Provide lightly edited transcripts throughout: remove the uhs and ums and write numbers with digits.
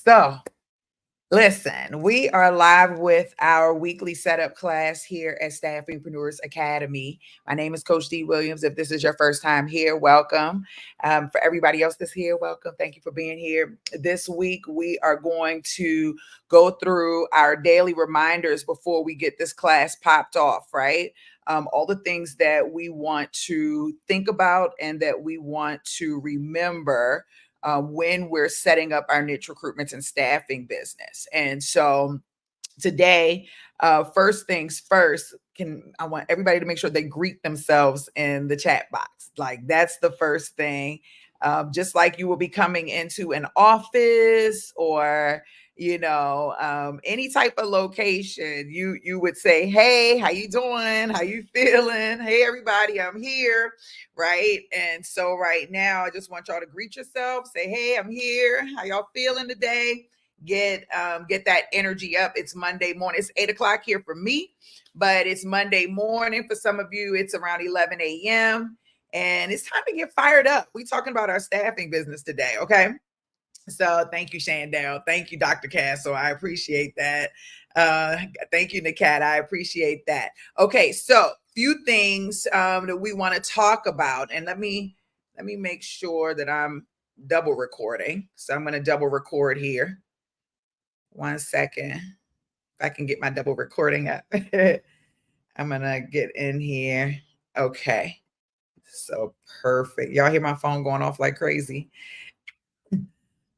So, listen, we are live with our weekly setup class here at Staffingpreneurs Academy. My name is Coach D. Williams. If this is your first time here, welcome. For everybody else that's here, welcome. Thank you for being here. This week, we are going to go through our daily reminders before we get this class popped off, right? All the things that we want to think about and that we want to remember when we're setting up our niche recruitment and staffing business. And so today, first things first, I want everybody to make sure they greet themselves in the chat box. Like that's the first thing. Just like you will be coming into an office or any type of location, you would say, hey, how you doing, how you feeling, hey everybody, I'm here, right? And so right now I just want y'all to greet yourself, say, hey, I'm here, how y'all feeling today? Get that energy up. It's Monday morning. It's 8:00 here for me, but it's Monday morning for some of you. It's around 11 a.m. and it's time to get fired up. We're talking about our staffing business today, okay? So thank you, Shandell. Thank you, Dr. Castle. I appreciate that. Thank you, Nakat. I appreciate that. Okay, so few things that we want to talk about, and let me make sure that I'm double recording. So I'm going to double record here. 1 second. If I can get my double recording up. I'm going to get in here. Okay. So perfect. Y'all hear my phone going off like crazy?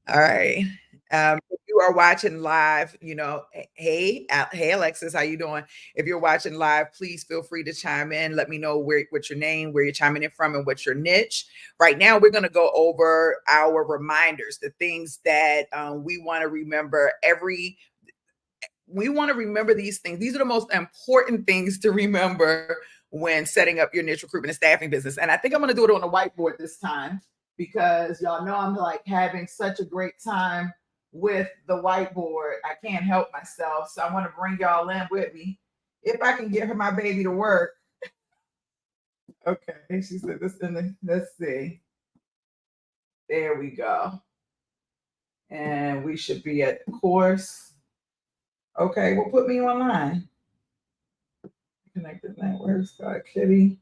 All right. If you are watching live, hey Alexis, how you doing? If you're watching live, please feel free to chime in. Let me know what's your name, where you're chiming in from, and what's your niche. Right now, we're going to go over our reminders, the things that we want to remember we want to remember these things. These are the most important things to remember when setting up your niche recruitment and staffing business. And I think I'm going to do it on a whiteboard this time because y'all know I'm like having such a great time with the whiteboard. I can't help myself. So I want to bring y'all in with me. If I can get my baby to work. Okay, she said this let's see. There we go. And we should be at the course. Okay, well, put me online. Connected networks, got Kitty.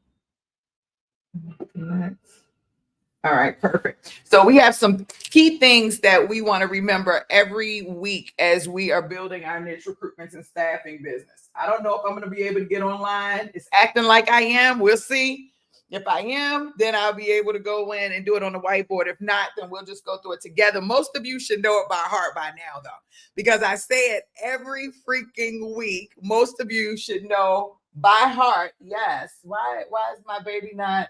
Connect. All right, perfect. So we have some key things that we want to remember every week as we are building our niche recruitment and staffing business. I don't know if I'm going to be able to get online. It's acting like I am. We'll see. If I am, then I'll be able to go in and do it on the whiteboard. If not, then we'll just go through it together. Most of you should know it by heart by now, though, because I say it every freaking week. Most of you should know by heart. Yes. Why is my baby not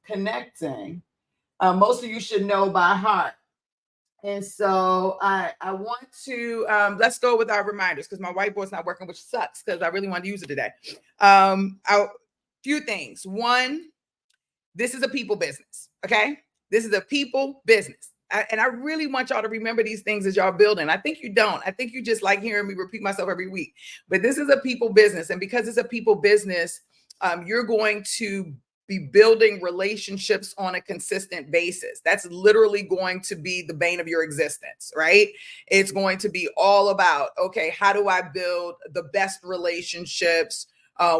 connecting? Most of you should know by heart. And so I want to let's go with our reminders because my whiteboard's not working, which sucks because I really want to use it today. Few things. One, this is a people business. Okay, this is a people business. And I really want y'all to remember these things as y'all building. I think you don't. I think you just like hearing me repeat myself every week. But this is a people business. And because it's a people business, you're going to be building relationships on a consistent basis. That's literally going to be the bane of your existence, right? It's going to be all about, okay, how do I build the best relationships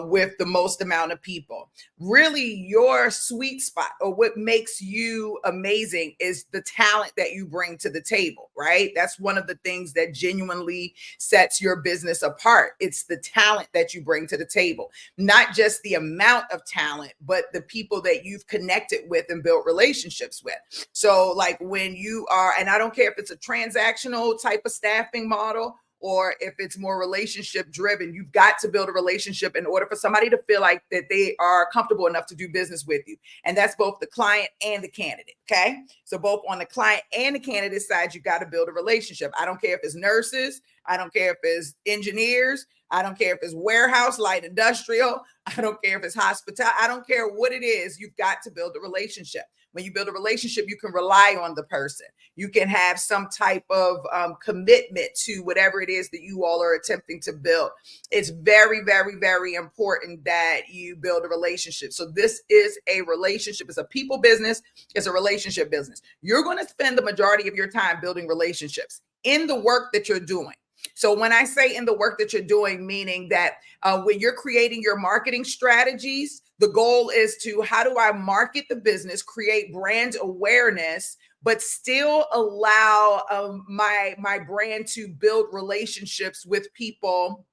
with the most amount of people? Really, your sweet spot or what makes you amazing is the talent that you bring to the table, right? That's one of the things that genuinely sets your business apart. It's the talent that you bring to the table, not just the amount of talent, but the people that you've connected with and built relationships with. So like when you are, and I don't care if it's a transactional type of staffing model or if it's more relationship driven, you've got to build a relationship in order for somebody to feel like that they are comfortable enough to do business with you. And that's both the client and the candidate. Okay. So both on the client and the candidate side, you got to build a relationship. I don't care if it's nurses. I don't care if it's engineers. I don't care if it's warehouse, light industrial. I don't care if it's hospitality. I don't care what it is. You've got to build a relationship. When you build a relationship, you can rely on the person. You can have some type of commitment to whatever it is that you all are attempting to build. It's very, very, very important that you build a relationship. So this is a relationship. It's a people business. It's a relationship business. You're going to spend the majority of your time building relationships in the work that you're doing. So when I say in the work that you're doing, meaning that when you're creating your marketing strategies, the goal is to, how do I market the business, create brand awareness, but still allow my brand to build relationships with people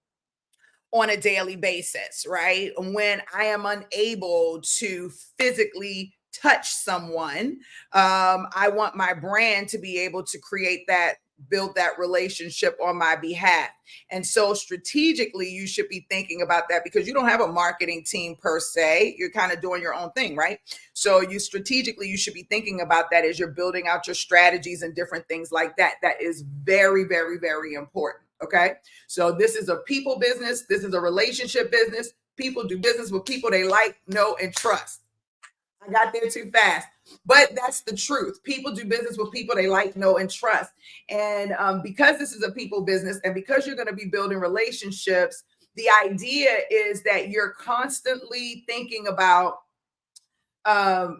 on a daily basis, right? When I am unable to physically touch someone, I want my brand to be able to create that, build that relationship on my behalf. And so strategically, you should be thinking about that, because you don't have a marketing team per se. You're kind of doing your own thing, right? So you should be thinking about that as you're building out your strategies and different things like that. That is very, very, very important. Okay. So this is a people business. This is a relationship business. People do business with people they like, know, and trust. I got there too fast, but that's the truth. People do business with people they like, know, and trust. And because this is a people business, and because you're going to be building relationships, the idea is that you're constantly thinking about, how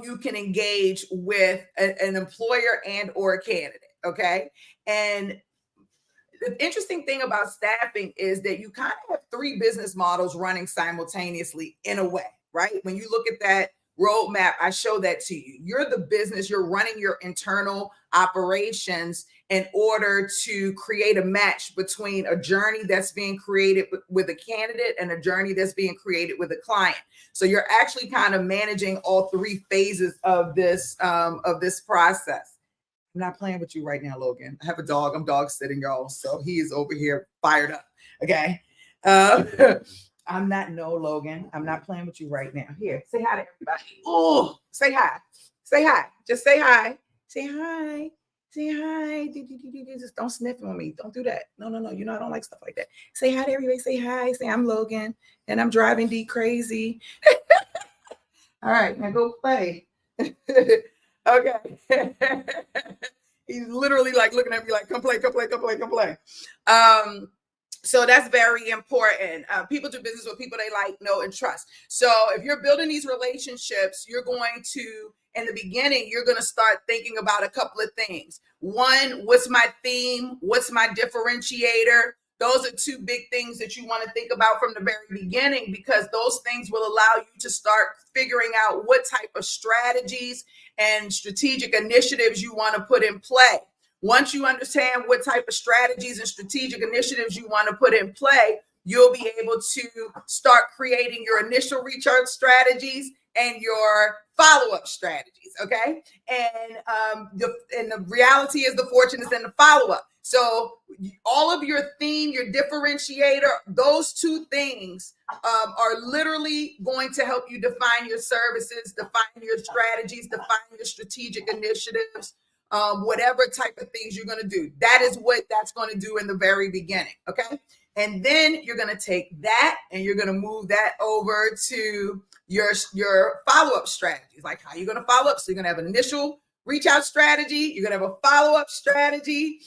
you can engage with an employer and or a candidate. Okay. And the interesting thing about staffing is that you kind of have three business models running simultaneously in a way, right? When you look at that roadmap, I show that to you. You're the business, you're running your internal operations in order to create a match between a journey that's being created with a candidate and a journey that's being created with a client. So you're actually kind of managing all three phases of this process. I'm not playing with you right now, Logan. I have a dog. I'm dog sitting, y'all. So he is over here fired up. Okay. I'm not, no, Logan. I'm not playing with you right now. Here, say hi to everybody. Oh, say hi. Say hi. Just say hi. Say hi. Say hi. Just don't sniff on me. Don't do that. No. You know, I don't like stuff like that. Say hi to everybody. Say hi. Say, I'm Logan and I'm driving D crazy. All right, now go play. Okay. He's literally like looking at me like, come play. So that's very important. People do business with people they like, know, and trust. So if you're building these relationships, you're going to, in the beginning, you're going to start thinking about a couple of things. One, what's my theme? What's my differentiator? Those are two big things that you want to think about from the very beginning, because those things will allow you to start figuring out what type of strategies and strategic initiatives you want to put in play. Once you understand what type of strategies and strategic initiatives you want to put in play, you'll be able to start creating your initial reach out strategies and your follow-up strategies. Okay. And the reality is the fortune is in the follow-up. So all of your theme, your differentiator, those two things are literally going to help you define your services, define your strategies, define your strategic initiatives, whatever type of things you're going to do. That is what that's going to do in the very beginning. Okay. And then you're going to take that and you're going to move that over to your follow-up strategies. Like, how you're going to follow up. So you're going to have an initial reach out strategy. You're going to have a follow-up strategy.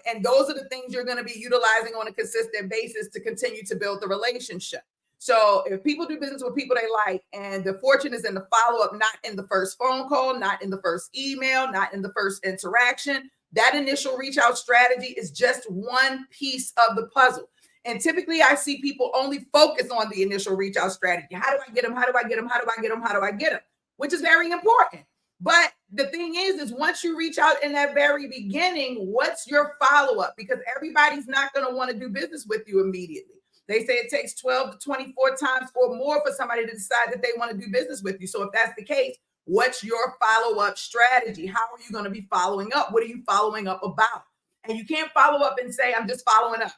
And those are the things you're going to be utilizing on a consistent basis to continue to build the relationship. So if people do business with people they like, and the fortune is in the follow-up, not in the first phone call, not in the first email, not in the first interaction, that initial reach out strategy is just one piece of the puzzle. And typically I see people only focus on the initial reach out strategy. How do I get them? How do I get them? How do I get them? How do I get them? Which is very important. But the thing is once you reach out in that very beginning, what's your follow-up? Because everybody's not going to want to do business with you immediately. They say it takes 12 to 24 times or more for somebody to decide that they want to do business with you. So if that's the case, what's your follow-up strategy? How are you going to be following up? What are you following up about? And you can't follow up and say, I'm just following up.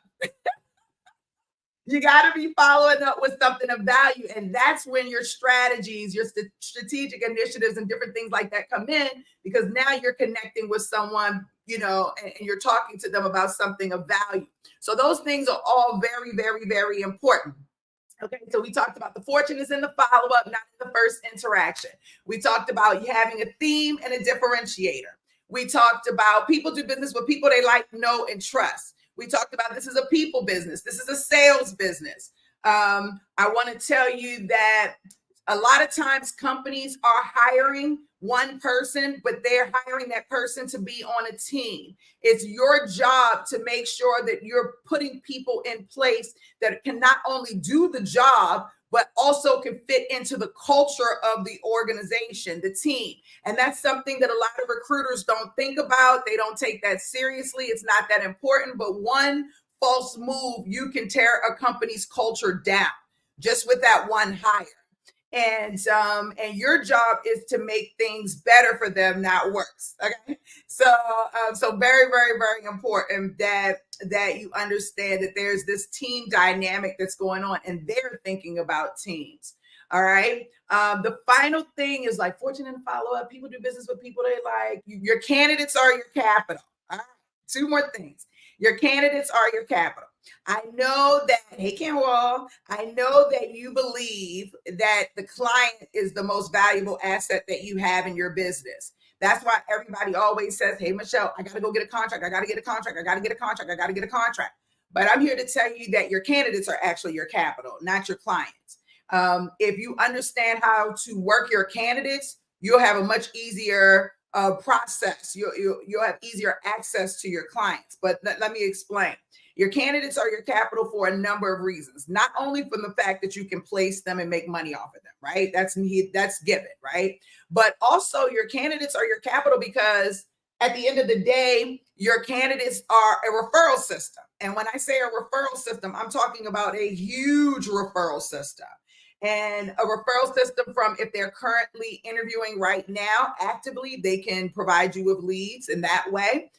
You got to be following up with something of value. And that's when your strategies, your strategic initiatives and different things like that come in, because now you're connecting with someone, and you're talking to them about something of value. So those things are all very, very, very important. Okay, so we talked about the fortune is in the follow-up, not in the first interaction. We talked about you having a theme and a differentiator. We talked about people do business with people they like, know, and trust. We talked about this is a people business. This is a sales business. I want to tell you that a lot of times companies are hiring one person, but they're hiring that person to be on a team. It's your job to make sure that you're putting people in place that can not only do the job, but also can fit into the culture of the organization, the team. And that's something that a lot of recruiters don't think about. They don't take that seriously. It's not that important, but one false move, you can tear a company's culture down just with that one hire. And your job is to make things better for them, not worse. Okay, so very, very, very important that you understand that there's this team dynamic that's going on, and they're thinking about teams. All right. The final thing is like fortune and follow up. People do business with people they like. Your candidates are your capital. All right. Two more things. Your candidates are your capital. I know that, hey, Ken Wall, I know that you believe that the client is the most valuable asset that you have in your business. That's why everybody always says, hey, Michelle, I got to go get a contract. I got to get a contract. I got to get a contract. I got to get a contract. But I'm here to tell you that your candidates are actually your capital, not your clients. If you understand how to work your candidates, you'll have a much easier process. You'll have easier access to your clients. But let me explain. Your candidates are your capital for a number of reasons, not only from the fact that you can place them and make money off of them, right? That's given, right? But also your candidates are your capital because at the end of the day, your candidates are a referral system. And when I say a referral system, I'm talking about a huge referral system. And a referral system from if they're currently interviewing right now actively, they can provide you with leads in that way.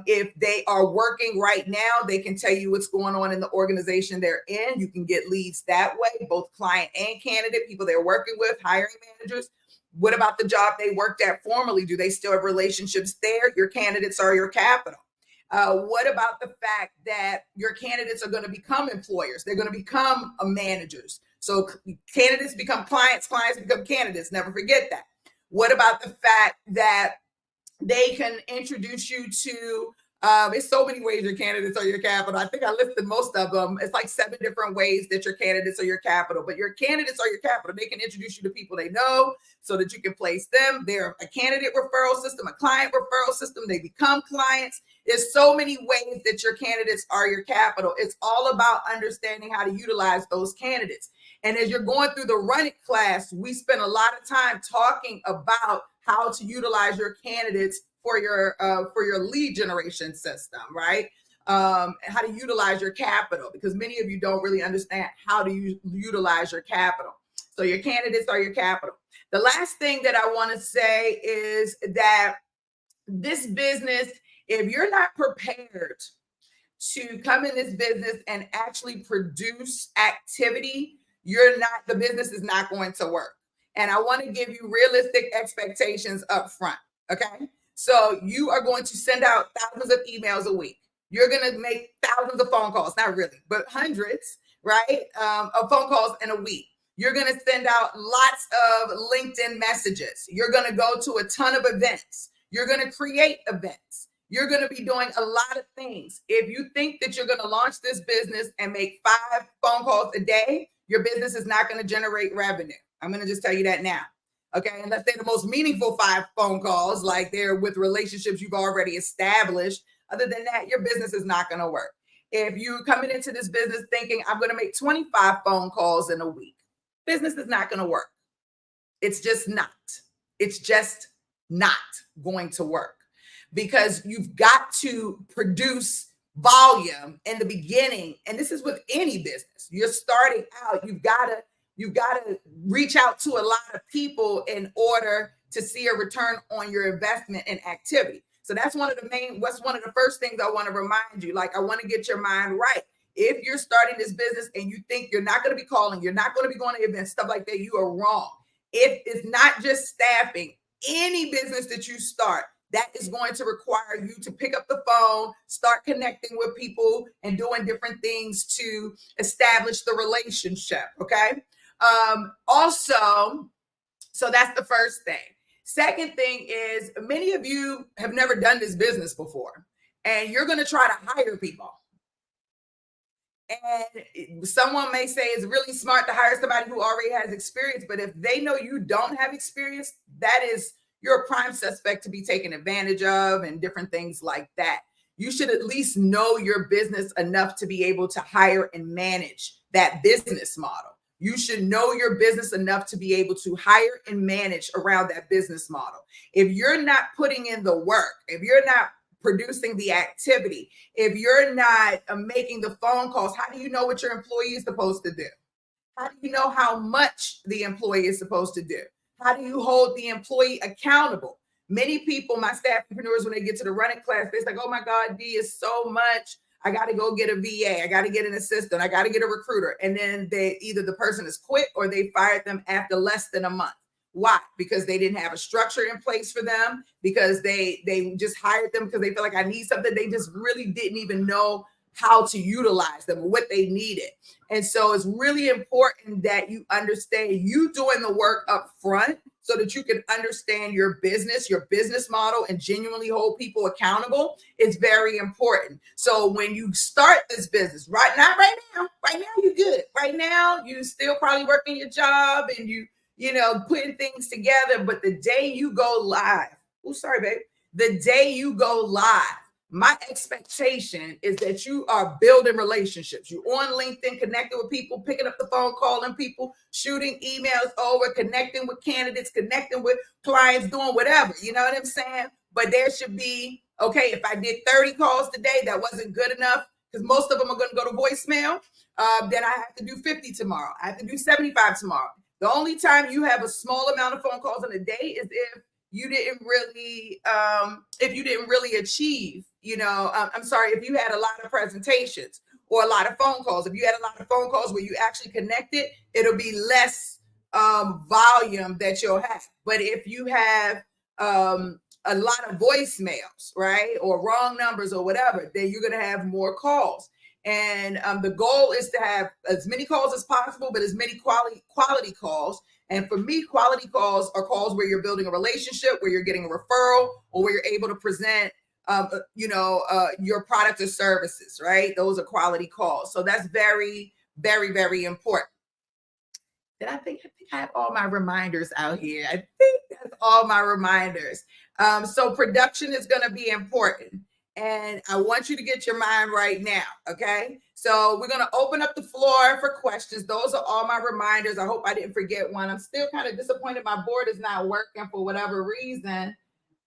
If they are working right now, they can tell you what's going on in the organization they're in. You can get leads that way, both client and candidate, people they're working with, hiring managers. What about the job they worked at formerly? Do they still have relationships there? Your candidates are your capital. What about the fact that your candidates are going to become employers? They're going to become managers. So candidates become clients, clients become candidates. Never forget that. What about the fact that they can introduce you to it's so many ways your candidates are your capital. I think I listed most of them. It's like 7 different ways that your candidates are your capital, but your candidates are your capital. They can introduce you to people they know so that you can place them. They're a candidate referral system, a client referral system. They become clients. There's so many ways that your candidates are your capital. It's all about understanding how to utilize those candidates. And as you're going through the Run It class, we spend a lot of time talking about how to utilize your candidates for your lead generation system, right? How to utilize your capital, because many of you don't really understand how to utilize your capital. So your candidates are your capital. The last thing that I want to say is that this business, if you're not prepared to come in this business and actually produce activity, the business is not going to work. And I want to give you realistic expectations up front. Okay. So you are going to send out thousands of emails a week. You're going to make thousands of phone calls, not really, but hundreds, right? Of phone calls in a week. You're going to send out lots of LinkedIn messages. You're going to go to a ton of events. You're going to create events. You're going to be doing a lot of things. If you think that you're going to launch this business and make 5 phone calls a day, your business is not going to generate revenue. I'm going to just tell you that now. Okay. Unless they're the most meaningful 5 phone calls, like they're with relationships you've already established. Other than that, your business is not going to work. If you're coming into this business thinking I'm going to make 25 phone calls in a week, business is not going to work. It's just not. It's just not going to work, because you've got to produce volume in the beginning. And this is with any business. You're starting out, you've got to reach out to a lot of people in order to see a return on your investment and activity. So that's one of the first things I want to remind you. Like, I want to get your mind right. If you're starting this business and you think you're not going to be calling, you're not going to be going to events, stuff like that, you are wrong. It's not just staffing. Any business that you start, that is going to require you to pick up the phone, start connecting with people, and doing different things to establish the relationship. Okay. Also, so that's the first thing. Second thing is, many of you have never done this business before, and you're going to try to hire people. And someone may say it's really smart to hire somebody who already has experience, but if they know you don't have experience, that is, you're a prime suspect to be taken advantage of and different things like that. You should at least know your business enough to be able to hire and manage that business model. You should know your business enough to be able to hire and manage around that business model. If you're not putting in the work, if you're not producing the activity, if you're not making the phone calls, how do you know what your employee is supposed to do? How do you know how much the employee is supposed to do? How do you hold the employee accountable? Many people, my staff entrepreneurs, when they get to the running class, they're like, oh my God, D is so much. I got to go get a VA. I got to get an assistant. I got to get a recruiter. And then they either the person is quit or they fired them after less than a month. Why? Because they didn't have a structure in place for them, because they just hired them because they feel like I need something. They just really didn't even know how to utilize them or what they needed. And so it's really important that you understand you doing the work up front so that you can understand your business model, and genuinely hold people accountable is very important. So when you start this business, right now you're good. Right now, you still probably working your job and you putting things together. But the day you go live, the day you go live, my expectation is that you are building relationships. You're on LinkedIn, connecting with people, picking up the phone, calling people, shooting emails over, connecting with candidates, connecting with clients, doing whatever. You know what I'm saying? But there should be, okay, if I did 30 calls today, that wasn't good enough, because most of them are going to go to voicemail. Then I have to do 50 tomorrow. I have to do 75 tomorrow. The only time you have a small amount of phone calls in a day is if you didn't really achieve, if you had a lot of presentations or a lot of phone calls. If you had a lot of phone calls where you actually connected, it'll be less volume that you'll have. But if you have a lot of voicemails, right, or wrong numbers or whatever, then you're going to have more calls. And the goal is to have as many calls as possible, but as many quality calls. And for me, quality calls are calls where you're building a relationship, where you're getting a referral, or where you're able to present, your product or services, right? Those are quality calls. So that's very, very, very important. I think I have all my reminders out here. I think that's all my reminders. So production is going to be important. And I want you to get your mind right now. Okay. So we're going to open up the floor for questions. Those are all my reminders. I hope I didn't forget one. I'm still kind of disappointed my board is not working for whatever reason.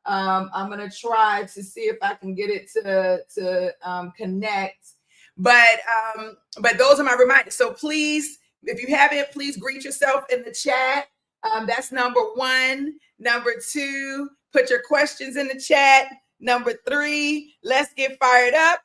I'm going to try to see if I can get it to connect. But those are my reminders. So please, if you haven't, please greet yourself in the chat. That's number one. Number two, put your questions in the chat. Number three, let's get fired up.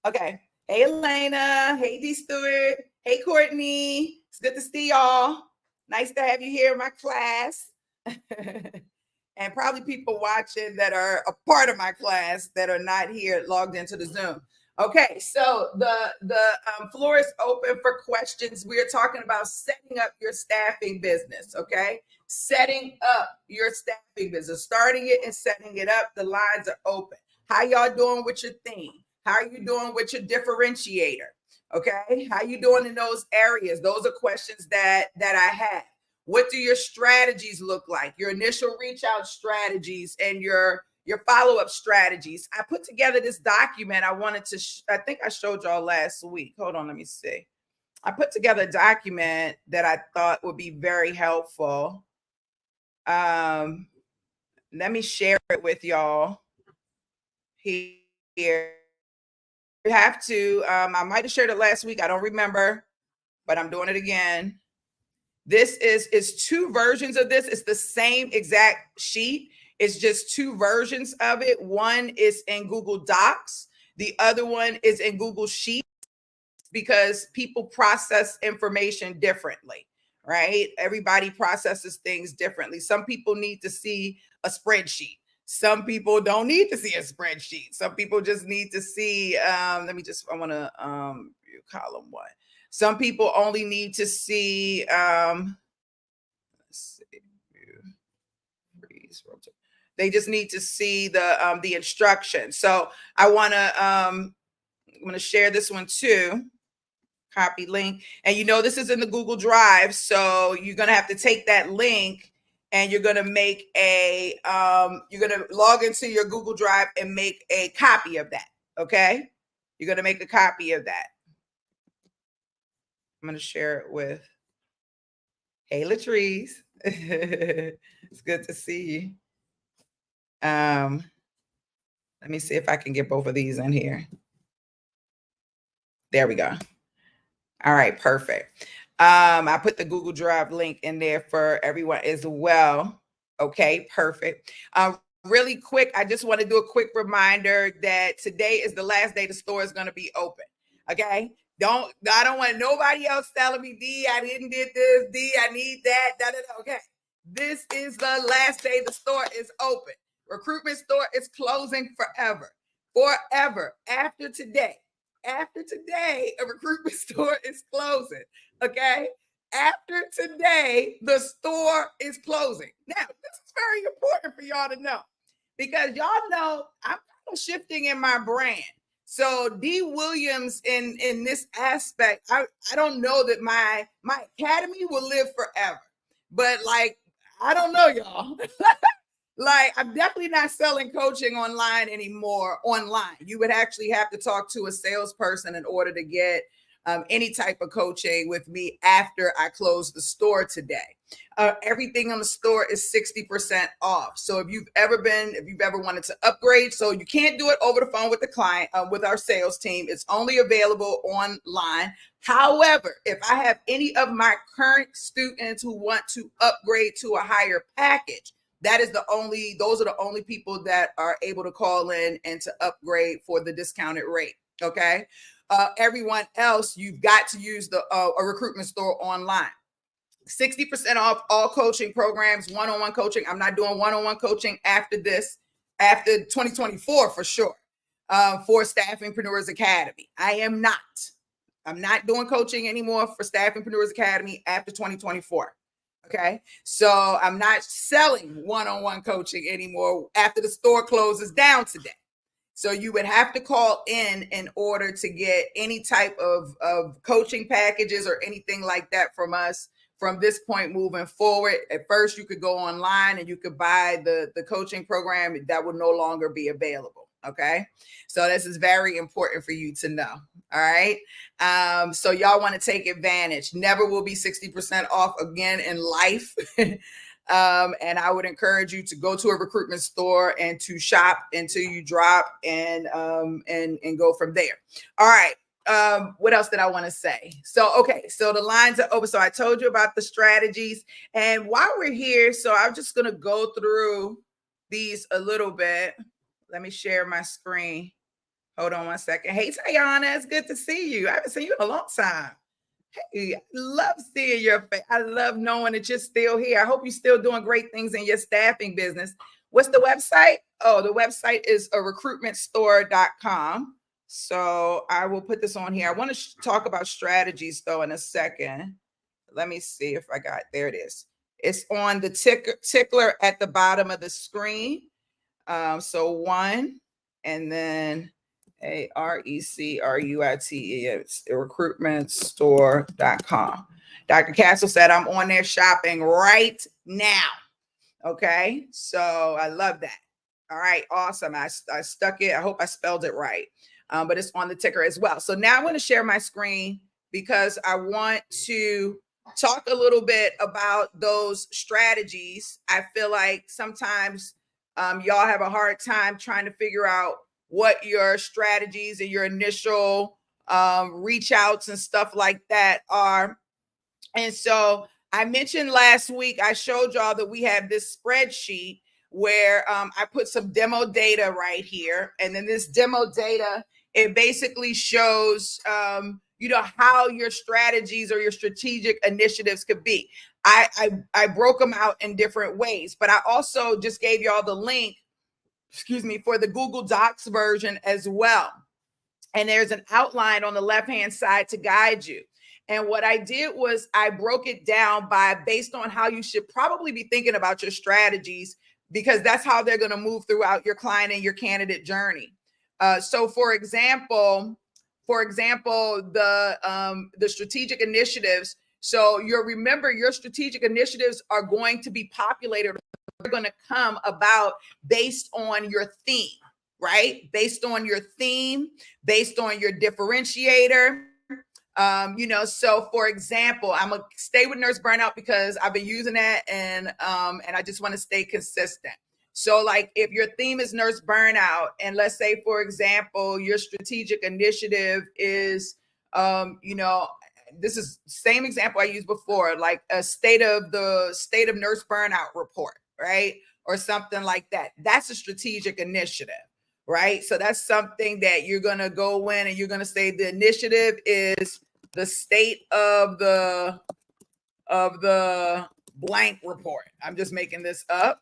Okay. Hey, Elena. Hey, D. Stewart. Hey, Courtney. It's good to see y'all. Nice to have you here in my class. And probably people watching that are a part of my class that are not here logged into the Zoom. Okay, so the floor is open for questions. We are talking about setting up your staffing business, okay? Setting up your staffing business, starting it and setting it up. The lines are open. How y'all doing with your theme? How are you doing with your differentiator? Okay, how you doing in those areas? Those are questions that I have. What do your strategies look like? Your initial reach out strategies and your follow-up strategies. I put together this document. I wanted to, I think I showed y'all last week. Hold on, let me see. I put together a document that I thought would be very helpful. Let me share it with y'all here. You have to, I might have shared it last week. I don't remember, but I'm doing it again. This is two versions of this. It's the same exact sheet. It's just two versions of it. One is in Google Docs. The other one is in Google Sheets, because people process information differently, right? Everybody processes things differently. Some people need to see a spreadsheet. Some people don't need to see a spreadsheet. Some people just need to see, I want to view column 1. Some people only need to see, let's see, view, freeze, rotate. They just need to see the instructions. So I'm going to share this one too. Copy link. And this is in the Google Drive. So you're going to have to take that link and you're going to make you're going to log into your Google Drive and make a copy of that. Okay. You're going to make a copy of that. I'm going to share it with, hey, Latrice. It's good to see you. Let me see if I can get both of these in here. There we go. All right, perfect. I put the Google Drive link in there for everyone as well. Okay, perfect. Really quick, I just want to do a quick reminder that today is the last day the store is going to be open. Okay, I don't want nobody else telling me, D, I didn't get this, D, I need that. Okay, this is the last day the store is open. Recruitment Store is closing forever. After today, a Recruitment Store is closing. Okay. After today, the store is closing. Now, this is very important for y'all to know because y'all know I'm kind of shifting in my brand. So D Williams in this aspect, I don't know that my academy will live forever, but like, I don't know, y'all. Like, I'm definitely not selling coaching online anymore. Online, you would actually have to talk to a salesperson in order to get any type of coaching with me after I close the store today. Everything on the store is 60% off. So if you've ever wanted to upgrade, so you can't do it over the phone with the client, with our sales team. It's only available online. However, if I have any of my current students who want to upgrade to a higher package, those are the only people that are able to call in and to upgrade for the discounted rate. Okay. Everyone else, you've got to use a Recruitment Store online. 60% off all coaching programs, one-on-one coaching. I'm not doing one-on-one coaching after 2024 for sure. For Staffingpreneurs Academy. I'm not doing coaching anymore for Staffingpreneurs Academy after 2024. Okay. So I'm not selling one-on-one coaching anymore after the store closes down today. So you would have to call in order to get any type of coaching packages or anything like that from us from this point moving forward. At first, you could go online and you could buy the coaching program that will no longer be available. Okay. So this is very important for you to know. All right. So y'all want to take advantage. Never will be 60% off again in life. And I would encourage you to go to a Recruitment Store and to shop until you drop and go from there. All right. What else did I want to say? So the lines are open. So I told you about the strategies. And while we're here, so I'm just going to go through these a little bit. Let me share my screen. Hold on one second. Hey, Tayana, it's good to see you. I haven't seen you in a long time. Hey, I love seeing your face. I love knowing that you're still here. I hope you're still doing great things in your staffing business. What's the website? Oh, the website is recruitmentstore.com. So I will put this on here. I want to talk about strategies though in a second. Let me see if there it is. It's on the tickler at the bottom of the screen. So 1 and then ARECRUITE, it's recruitmentstore.com. Dr. Castle said I'm on there shopping right now. Okay, so I love that. All right, awesome. I stuck it. I hope I spelled it right. But it's on the ticker as well. So now I'm going to share my screen because I want to talk a little bit about those strategies. I feel like sometimes y'all have a hard time trying to figure out what your strategies and your initial reach outs and stuff like that are. And so I mentioned last week, I showed y'all that we have this spreadsheet where I put some demo data right here. And then this demo data, it basically shows, how your strategies or your strategic initiatives could be. I broke them out in different ways, but I also just gave y'all the link, for the Google Docs version as well. And there's an outline on the left-hand side to guide you. And what I did was I broke it down based on how you should probably be thinking about your strategies, because that's how they're going to move throughout your client and your candidate journey. So for example, the strategic initiatives. So remember, your strategic initiatives are going to be populated. They're going to come about based on your theme, right? Based on your theme, based on your differentiator. So for example, I'm gonna stay with nurse burnout because I've been using that, and I just want to stay consistent. So like if your theme is nurse burnout, and let's say, for example, your strategic initiative is, this is same example I used before, like a state of nurse burnout report, right? Or something like that. That's a strategic initiative, right? So that's something that you're going to go in and you're going to say the initiative is the state of the blank report. I'm just making this up.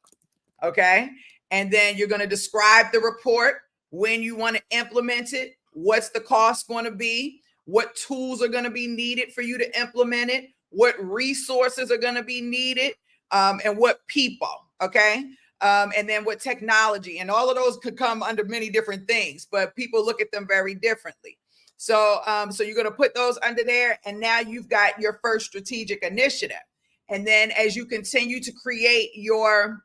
Okay. And then you're going to describe the report, when you want to implement it, what's the cost going to be, what tools are going to be needed for you to implement it, what resources are going to be needed, and what people. Okay. And then what technology, and all of those could come under many different things, but people look at them very differently. So you're going to put those under there, and now you've got your first strategic initiative. And then as you continue to create your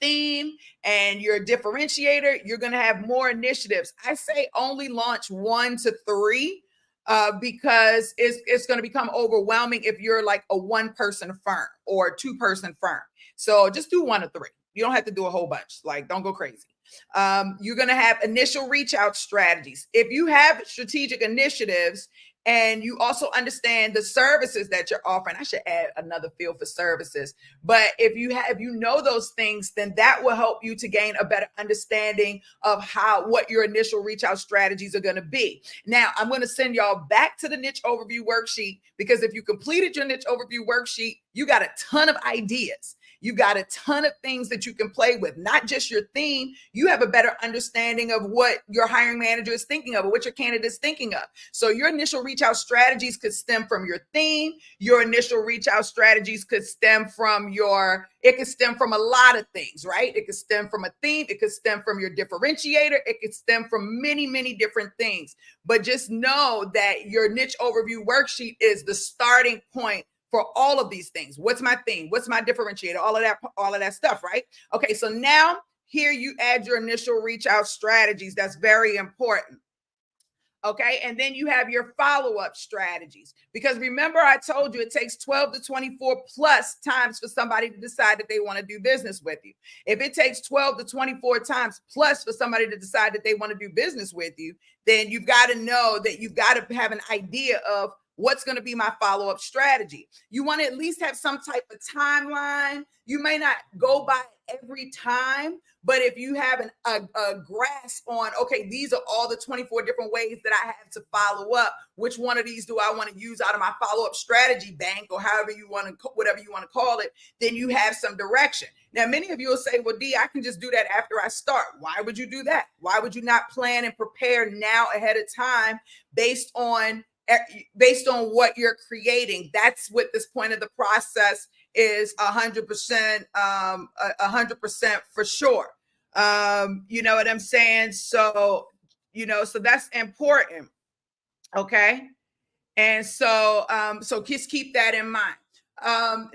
theme and your differentiator, you're going to have more initiatives. I say only launch 1 to 3 because it's going to become overwhelming if you're like a 1-person firm or a 2-person firm. So just do 1 to 3. You don't have to do a whole bunch. Like, don't go crazy. You're going to have initial reach out strategies. If you have strategic initiatives and you also understand the services that you're offering, I should add another field for services. But if you know those things, then that will help you to gain a better understanding of what your initial reach out strategies are going to be. Now, I'm going to send y'all back to the niche overview worksheet, because if you completed your niche overview worksheet, you got a ton of ideas. You got a ton of things that you can play with, not just your theme. You have a better understanding of what your hiring manager is thinking of, or what your candidate is thinking of. So your initial reach out strategies could stem from your theme. Your initial reach out strategies could stem from it could stem from a lot of things, right? It could stem from a theme. It could stem from your differentiator. It could stem from many, many different things. But just know that your niche overview worksheet is the starting point for all of these things. What's my theme? What's my differentiator? All of that stuff, right? Okay, so now here you add your initial reach out strategies. That's very important. Okay, and then you have your follow-up strategies, because remember I told you it takes 12 to 24 plus times for somebody to decide that they want to do business with you. If it takes 12 to 24 times plus for somebody to decide that they want to do business with you, then you've got to know that you've got to have an idea of what's going to be my follow-up strategy. You want to at least have some type of timeline. You may not go by every time, but if you have a grasp on, okay, these are all the 24 different ways that I have to follow up, which one of these do I want to use out of my follow-up strategy bank, or whatever you want to call it, then you have some direction. Now, many of you will say, well, D, I can just do that after I start. Why would you do that? Why would you not plan and prepare now ahead of time based on what you're creating? That's what this point of the process is 100%, 100% for sure. You know what I'm saying? So, so that's important. Okay. And so, just keep that in mind.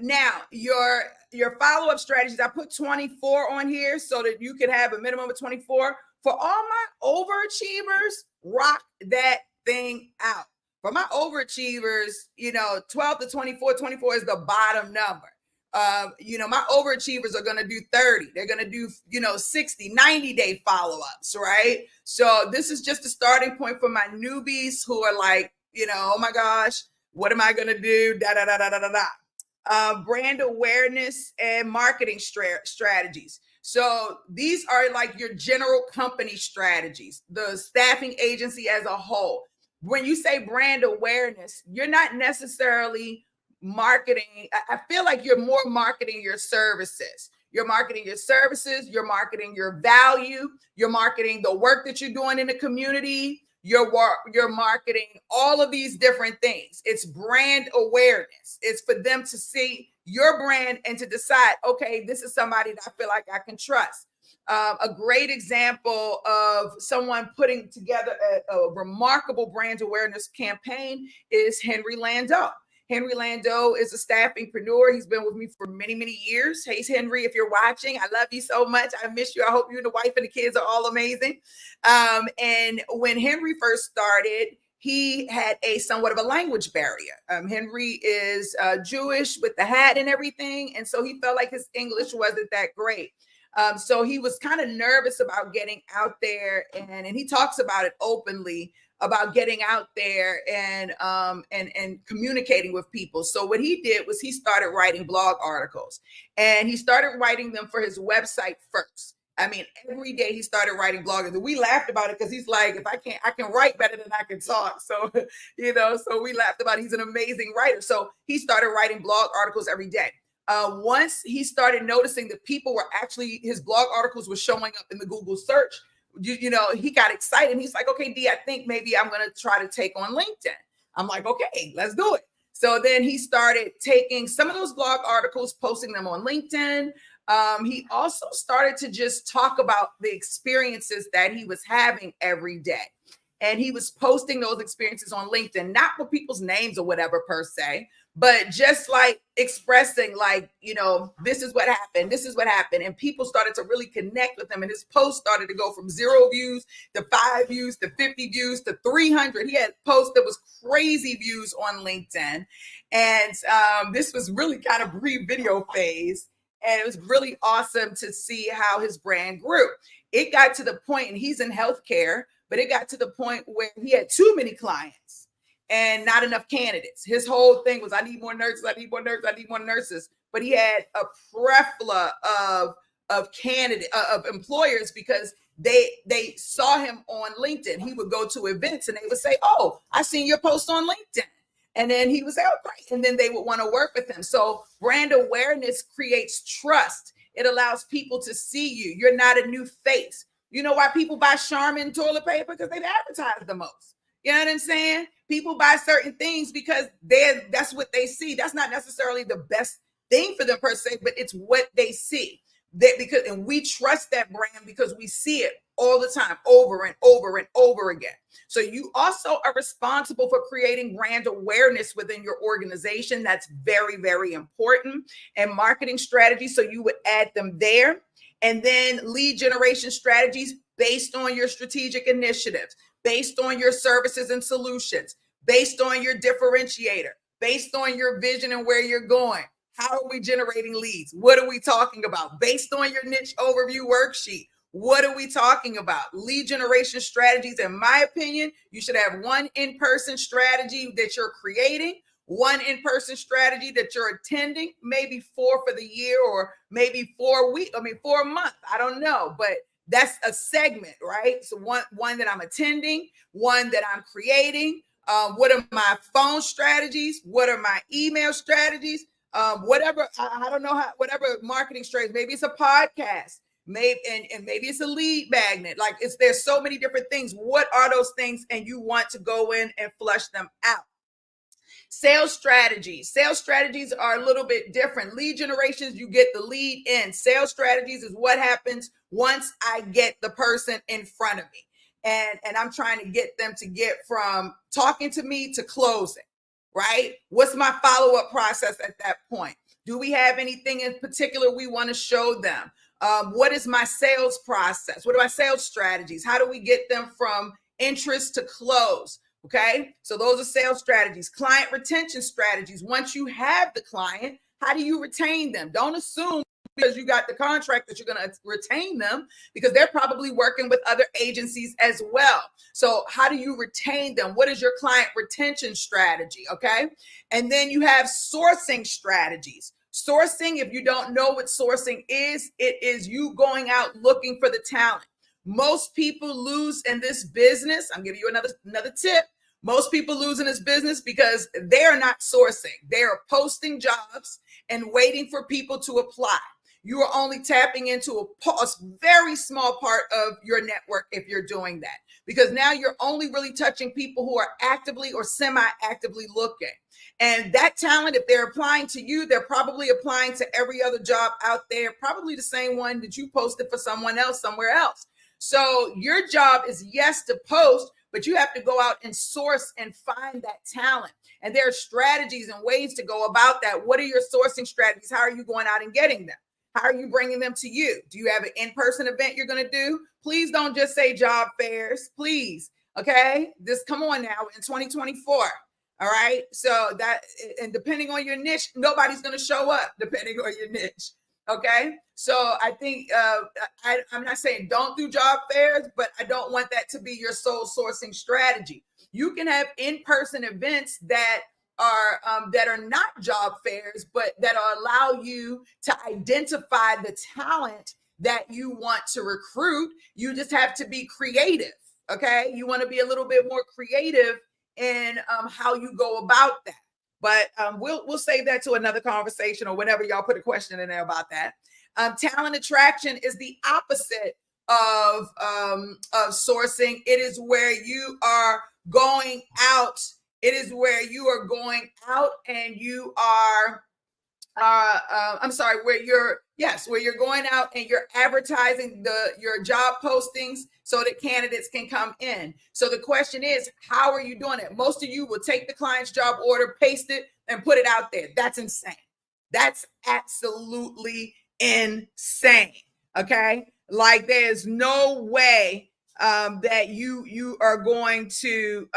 Now your follow-up strategies, I put 24 on here so that you can have a minimum of 24. For all my overachievers, rock that thing out. For my overachievers, 12 to 24 is the bottom number. My overachievers are going to do 30. They're going to do, 60, 90-day follow-ups, right? So this is just a starting point for my newbies who are like, oh my gosh, what am I going to do? Brand awareness and marketing strategies. So these are like your general company strategies, the staffing agency as a whole. when you say brand awareness, you're not necessarily marketing. I feel like you're more marketing your services. You're marketing your services, you're marketing your value, you're marketing the work that you're doing in the community, you're marketing all of these different things. It's brand awareness. It's for them to see your brand and to decide, okay, this is somebody that I feel like I can trust. A great example of someone putting together a remarkable brand awareness campaign is Henry Lando. Henry Lando is a staffingpreneur. He's been with me for many, many years. Hey, Henry, if you're watching, I love you so much. I miss you. I hope you and the wife and the kids are all amazing. And when Henry first started, he had a somewhat of a language barrier. Henry is Jewish with the hat and everything. And so he felt like his English wasn't that great. So he was kind of nervous about getting out there, and he talks about it openly about getting out there and communicating with people. So what he did was he started writing blog articles, and he started writing them for his website first. I mean, every day he started writing blogs, and we laughed about it because he's like, if I can write better than I can talk. So, so we laughed about it. He's an amazing writer. So he started writing blog articles every day. Once he started noticing that people were actually, his blog articles were showing up in the Google search, he got excited. And he's like, okay, D, I think maybe I'm going to try to take on LinkedIn. I'm like, okay, let's do it. So then he started taking some of those blog articles, posting them on LinkedIn. He also started to just talk about the experiences that he was having every day. And he was posting those experiences on LinkedIn, not with people's names or whatever per se, but just like expressing like, this is what happened. This is what happened. And people started to really connect with him. And his post started to go from 0 views to 5 views to 50 views to 300. He had posts that was crazy views on LinkedIn. And this was really kind of pre-video phase. And it was really awesome to see how his brand grew. It got to the point, and he's in healthcare, but it got to the point where he had too many clients and not enough candidates. His whole thing was, I need more nurses, I need more nurses, I need more nurses. But he had a plethora of candidates, of employers, because they saw him on LinkedIn. He would go to events and they would say, oh, I seen your post on LinkedIn. And then he would say, oh, great. And then they would want to work with him. So brand awareness creates trust. It allows people to see you. You're not a new face. You know why people buy Charmin toilet paper? Because they've advertised the most. You know what I'm saying? People buy certain things because that's what they see. That's not necessarily the best thing for them per se, but it's what they see. And we trust that brand because we see it all the time, over and over and over again. So you also are responsible for creating brand awareness within your organization. That's very, very important. And marketing strategies, so you would add them there. And then lead generation strategies based on your strategic initiatives, based on your services and solutions, based on your differentiator, based on your vision and where you're going. How are we generating leads? What are we talking about? Based on your niche overview worksheet, what are we talking about? Lead generation strategies, in my opinion, you should have one in-person strategy that you're creating, one in-person strategy that you're attending, maybe 4 for the year, or maybe 4 a month. I don't know, but that's a segment, right? So one that I'm attending, one that I'm creating. What are my phone strategies? What are my email strategies? Whatever, I don't know whatever marketing strategy, maybe it's a podcast, maybe it's a lead magnet. Like there's so many different things. What are those things? And you want to go in and flush them out. Sales strategies are a little bit different. Lead generations, you get the lead in. Sales strategies is what happens once I get the person in front of me. And I'm trying to get them to get from talking to me to closing. Right? What's my follow-up process at that point? Do we have anything in particular we want to show them? What is my sales process? What are my sales strategies? How do we get them from interest to close? Okay, so those are sales strategies. Client retention strategies. Once you have the client, how do you retain them? Don't assume because you got the contract that you're going to retain them, because they're probably working with other agencies as well. So how do you retain them? What is your client retention strategy? Okay. And then you have sourcing strategies. Sourcing, if you don't know what sourcing is, it is you going out looking for the talent. Most people lose in this business. I'm giving you another tip. Most people lose in this business because they're not sourcing. They are posting jobs and waiting for people to apply. You are only tapping into a very small part of your network if you're doing that, because now you're only really touching people who are actively or semi-actively looking. And that talent, if they're applying to you, they're probably applying to every other job out there, probably the same one that you posted for someone else somewhere else. So your job is, yes, to post, but you have to go out and source and find that talent. And there are strategies and ways to go about that. What are your sourcing strategies? How are you going out and getting them? How are you bringing them to you? Do you have an in-person event you're going to do? Please don't just say job fairs, please. Okay, this, come on now, in 2024. All right, so that, and depending on your niche, nobody's going to show up depending on your niche. Okay, so I think I'm not saying don't do job fairs, but I don't want that to be your sole sourcing strategy. You can have in-person events that are not job fairs, but that allow you to identify the talent that you want to recruit. You just have to be creative. Okay, you want to be a little bit more creative in how you go about that. But we'll save that to another conversation, or whenever y'all put a question in there about that. Talent attraction is the opposite of sourcing. It is where you are going out. It is where you are going out and you are, where you're going out and you're advertising your job postings so that candidates can come in. So the question is, how are you doing it? Most of you will take the client's job order, paste it, and put it out there. That's insane. That's absolutely insane. Okay, like there's no way that you are going to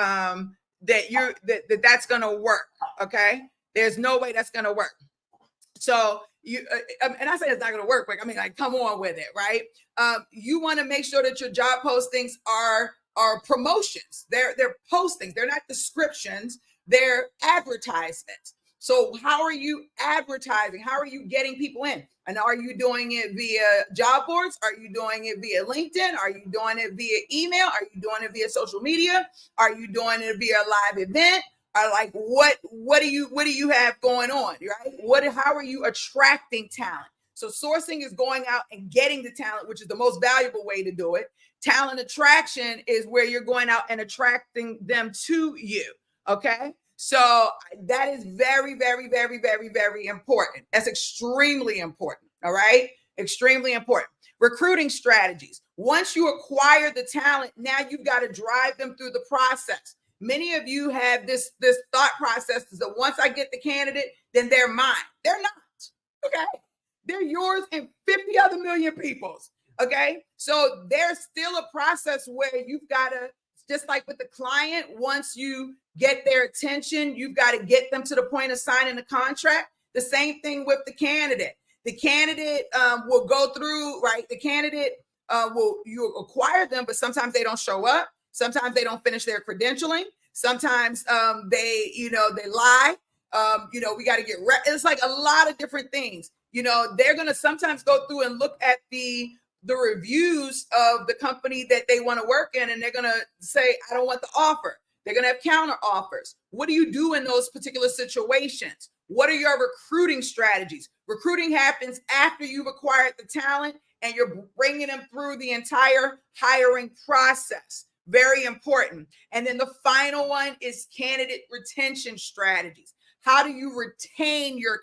that's going to work. Okay, there's no way that's going to work. So you and I say it's not going to work, but I mean, like, come on with it, right? You want to make sure that your job postings are promotions. They're postings. They're not descriptions. They're advertisements. So how are you advertising? How are you getting people in? And are you doing it via job boards? Are you doing it via LinkedIn? Are you doing it via email? Are you doing it via social media? Are you doing it via a live event? Are like what do you have going on, right? How are you attracting talent? So sourcing is going out and getting the talent, which is the most valuable way to do it. Talent attraction is where you're going out and attracting them to you. Okay, so that is very, very, very, very, very important. That's extremely important. All right, extremely important. Recruiting strategies. Once you acquire the talent, now you've got to drive them through the process. Many of you have this thought process that once I get the candidate, then they're mine. They're not. Okay, they're yours and 50 other million people's. Okay, so there's still a process where you've got to, just like with the client, once you get their attention, you've got to get them to the point of signing the contract. The same thing with the candidate. The candidate will go through, right? The candidate you acquire them, but sometimes they don't show up. Sometimes they don't finish their credentialing. Sometimes they lie. We got to get it's like a lot of different things. They're going to sometimes go through and look at the reviews of the company that they want to work in, and they're going to say, I don't want the offer. They're going to have counter offers. What do you do in those particular situations? What are your recruiting strategies? Recruiting happens after you've acquired the talent and you're bringing them through the entire hiring process. Very important. And then the final one is candidate retention strategies. How do you retain your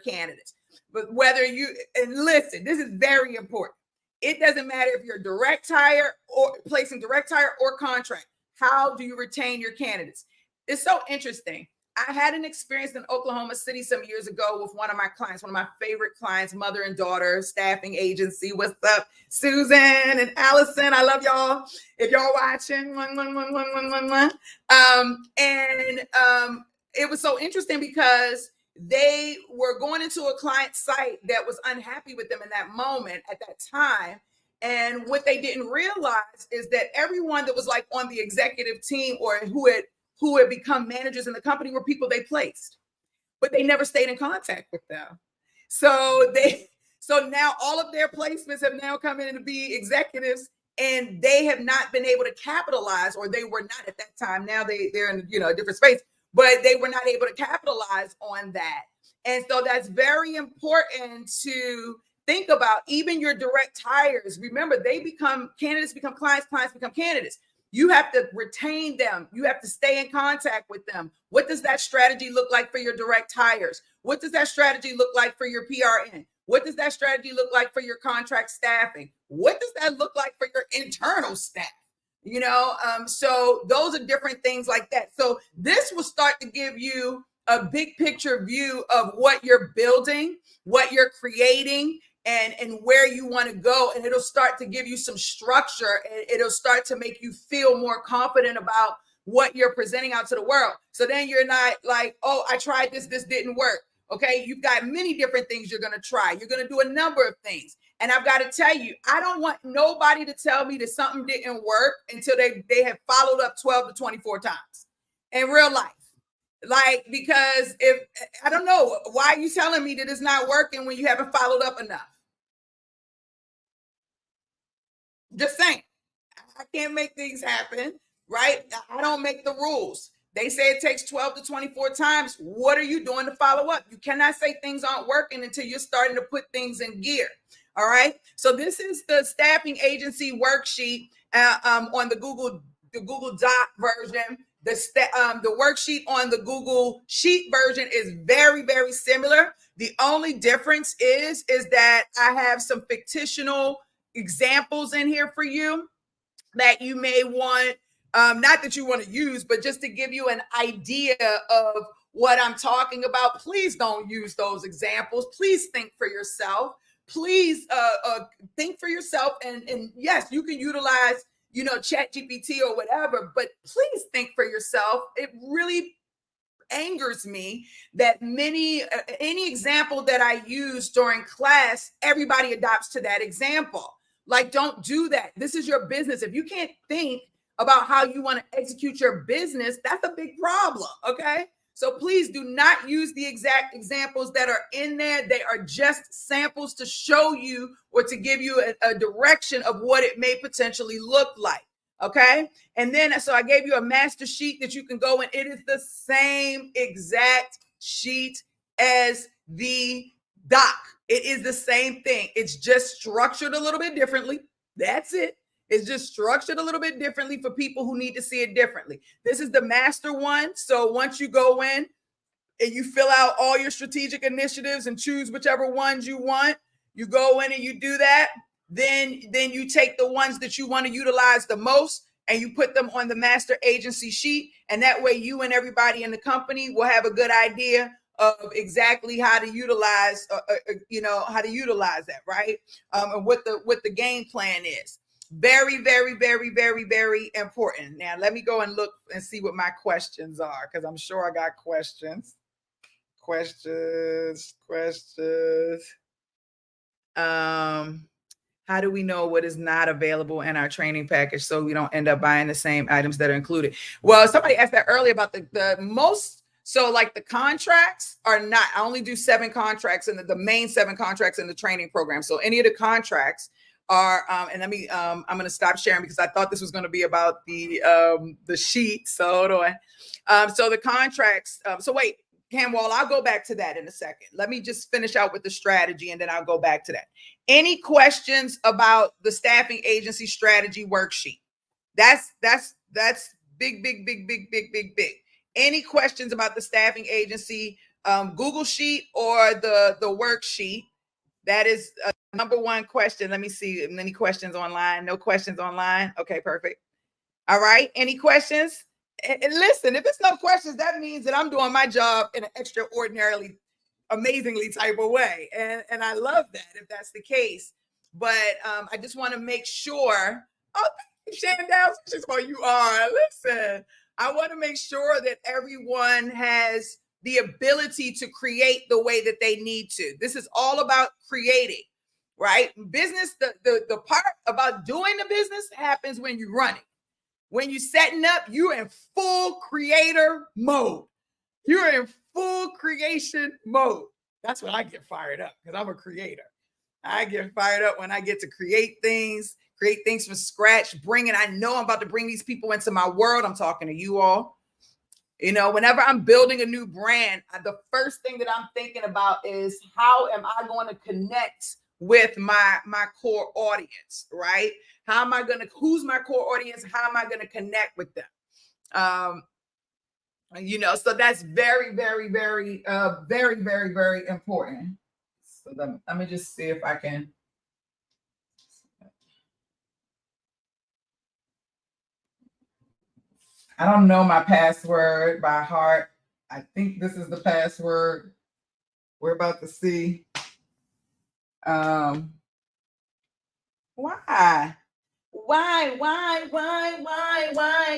candidates? But and listen, this is very important. It doesn't matter if you're direct hire or placing direct hire or contract. How do you retain your candidates? It's so interesting. I had an experience in Oklahoma City some years ago with one of my clients, one of my favorite clients, mother and daughter staffing agency. What's up, Susan and Allison? I love y'all. If y'all watching, it was so interesting because they were going into a client site that was unhappy with them in that moment at that time. And what they didn't realize is that everyone that was like on the executive team or who had become managers in the company were people they placed, but they never stayed in contact with them. So now all of their placements have now come in to be executives, and they have not been able to capitalize, or they were not at that time. Now they're in, a different space, but they were not able to capitalize on that. And so that's very important to think about. Even your direct hires, remember, they become candidates, become clients, clients become candidates. You have to retain them. You have to stay in contact with them. What does that strategy look like for your direct hires? What does that strategy look like for your PRN? What does that strategy look like for your contract staffing? What does that look like for your internal staff? So those are different things like that. So this will start to give you a big picture view of what you're building, what you're creating, and where you want to go. And it'll start to give you some structure, and it'll start to make you feel more confident about what you're presenting out to the world. So then you're not like, oh, I tried this didn't work. Okay, you've got many different things you're going to try. You're going to do a number of things. And I've got to tell you, I don't want nobody to tell me that something didn't work until they have followed up 12 to 24 times in real life. Like, because if I don't know, why are you telling me that it's not working when you haven't followed up enough? Just saying, I can't make things happen, right? I don't make the rules. They say it takes 12 to 24 times. What are you doing to follow up? You cannot say things aren't working until you're starting to put things in gear. All right. So this is the staffing agency worksheet on the Google Doc version. The worksheet on the Google Sheet version is very, very similar. The only difference is that I have some fictional examples in here for you that you may want, not that you want to use, but just to give you an idea of what I'm talking about. Please don't use those examples. Please think for yourself. Please think for yourself. And yes, you can utilize, ChatGPT or whatever, but please think for yourself. It really angers me that any example that I use during class, everybody adopts to that example. Like, don't do that. This is your business. If you can't think about how you want to execute your business, that's a big problem. Okay. So please do not use the exact examples that are in there. They are just samples to show you or to give you a direction of what it may potentially look like. Okay. And then, so I gave you a master sheet that you can go in. It is the same exact sheet as the doc. It is the same thing. It's just structured a little bit differently. That's it. It's just structured a little bit differently for people who need to see it differently. This is the master one. So once you go in and you fill out all your strategic initiatives and choose whichever ones you want, you go in and you do that. Then you take the ones that you want to utilize the most and you put them on the master agency sheet. And that way you and everybody in the company will have a good idea of exactly how to utilize, how to utilize that, right? And what the game plan is. Very, very, very, very, very important. Now, let me go and look and see what my questions are, because I'm sure I got questions. How do we know what is not available in our training package so we don't end up buying the same items that are included? Well, somebody asked that earlier about the most. So like the contracts are not, I only do 7 contracts and the main 7 contracts in the training program. So any of the contracts are, and let me, I'm going to stop sharing because I thought this was going to be about the sheet. So hold on. So the contracts, so wait, Camwall, I'll go back to that in a second. Let me just finish out with the strategy and then I'll go back to that. Any questions about the staffing agency strategy worksheet? That's big, big, big, big, big, big, big. Any questions about the staffing agency Google Sheet or the worksheet? That is number one question. Let me see. Any questions online? No questions online? Okay, perfect. All right. Any questions? And listen, if it's no questions, that means that I'm doing my job in an extraordinarily, amazingly type of way. And I love that if that's the case. But I just want to make sure. Oh, Shannon Downs, just what you are. Listen, I want to make sure that everyone has the ability to create the way that they need to. This is all about creating, right? Business, the part about doing the business happens when you run it. When you're setting up, you're in full creator mode. You're in full creation mode. That's when I get fired up because I'm a creator. I get fired up when I get to create things from scratch, I know I'm about to bring these people into my world. I'm talking to you all. You know, whenever I'm building a new brand, the first thing that I'm thinking about is how am I going to connect with my core audience, right? Who's my core audience? How am I going to connect with them? You know, so that's very, very, very, very, very, very important. So let me just see if I can. I don't know my password by heart. I think this is the password we're about to see. Why? Why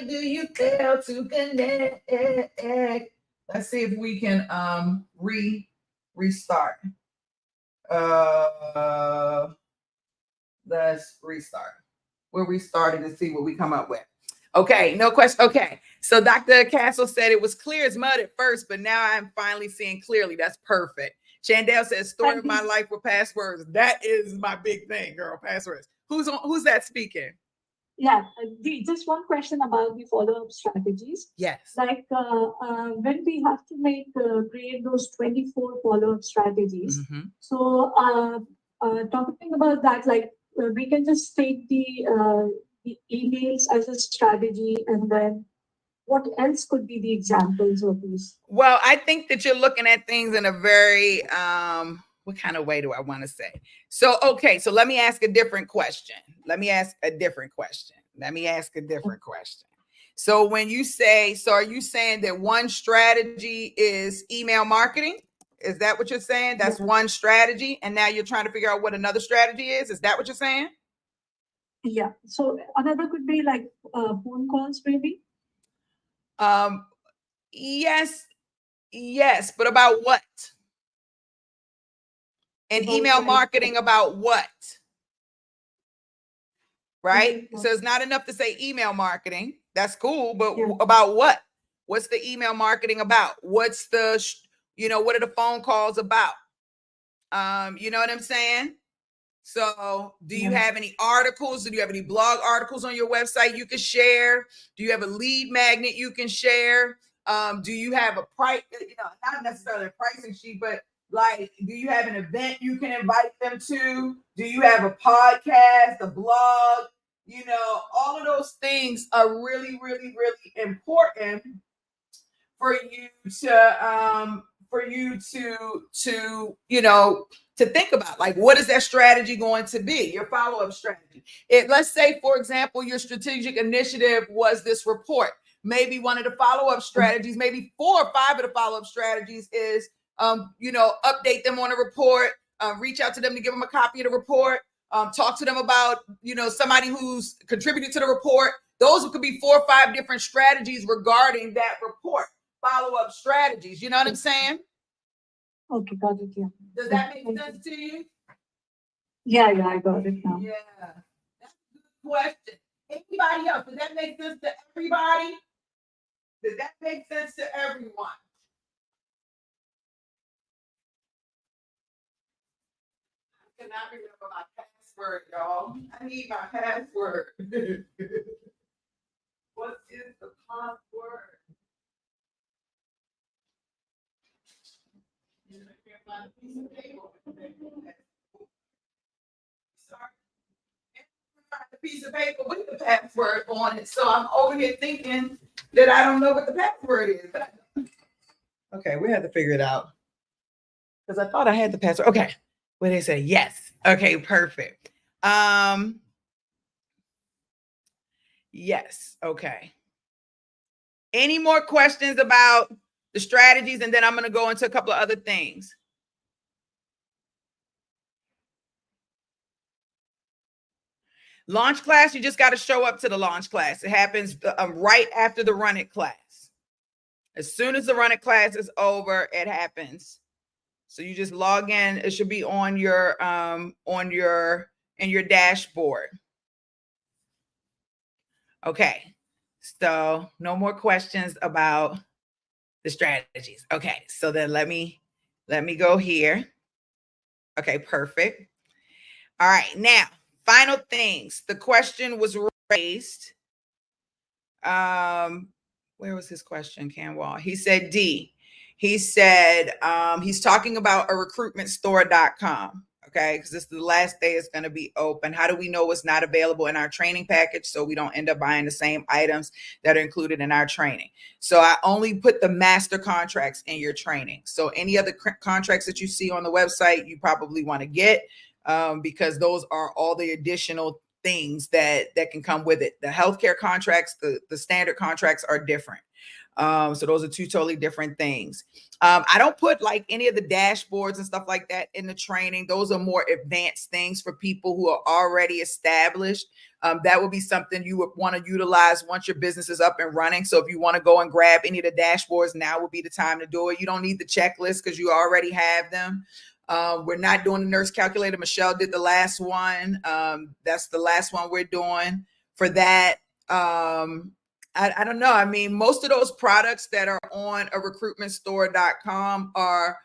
do you fail to connect? Let's see if we can restart. Let's restart. We'll restart it and see what we come up with. Okay, no question. Okay, so Dr. Castle said it was clear as mud at first, but now I'm finally seeing clearly. That's perfect. Chandel says, "Story of my life with passwords." That is my big thing, girl. Passwords. Who's that speaking? Yeah, just one question about the follow-up strategies. Yes. Like when we have to create those 24 follow-up strategies. Mm-hmm. So talking about that, we can just take the emails as a strategy, and then what else could be the examples of these? Well, I think that you're looking at things in a very what kind of way do I want to say? So, okay, so let me ask a different question. So when you say, so are you saying that one strategy is email marketing? Is that what you're saying? That's one strategy, and now you're trying to figure out what another strategy is? Is that what you're saying? Yeah. So another could be like phone calls, maybe. Yes, but about what? And email marketing about what? Right? So it's not enough to say email marketing. That's cool, but about what? What's the email marketing about? What's the, what are the phone calls about? You know what I'm saying? So do you have any articles? Do you have any blog articles on your website you can share? Do you have a lead magnet you can share? Do you have a price, not necessarily a pricing sheet, but like, do you have an event you can invite them to? Do you have a podcast, a blog? All of those things are really, really, really important for you to think about, like, what is that strategy going to be, your follow-up strategy. Let's say, for example, your strategic initiative was this report. Maybe one of the follow-up strategies, maybe 4 or 5 of the follow-up strategies is update them on a report, reach out to them to give them a copy of the report, talk to them about somebody who's contributed to the report. Those could be 4 or 5 different strategies regarding that report. Follow-up strategies. You know what I'm saying? Okay, got it. Yeah. Does that make sense to you? Yeah, I got it now. Yeah. That's a good question. Anybody else? Does that make sense to everybody? Does that make sense to everyone? I cannot remember my password, y'all. I need my password. What is the password? A piece of paper with the password on it. So I'm over here thinking that I don't know what the password is. Okay, we had to figure it out. Because I thought I had the password. Okay. What they say? Yes. Okay, perfect. Yes. Okay. Any more questions about the strategies? And then I'm going to go into a couple of other things. Launch class, you just got to show up to the launch class. It happens right after the Run It class. As soon as the Run It class is over, it happens. So you just log in. It should be on your in your dashboard. Okay. So no more questions about the strategies. Okay. So then let me go here. Okay, perfect. All right, now, final things. The question was raised. Where was his question, Canwall? He said D. He said he's talking about a recruitmentstore.com. Okay, because this is the last day it's going to be open. How do we know it's not available in our training package so we don't end up buying the same items that are included in our training? So I only put the master contracts in your training. So any other contracts that you see on the website, you probably want to get because those are all the additional things that can come with it. The healthcare contracts, the standard contracts are different. So those are two totally different things. I don't put like any of the dashboards and stuff like that in the training. Those are more advanced things for people who are already established. That would be something you would want to utilize once your business is up and running. So if you want to go and grab any of the dashboards, now would be the time to do it. You don't need the checklist because you already have them. We're not doing the nurse calculator. Michelle did the last one. That's the last one we're doing for that. I don't know. I mean, most of those products that are on a recruitmentstore.com are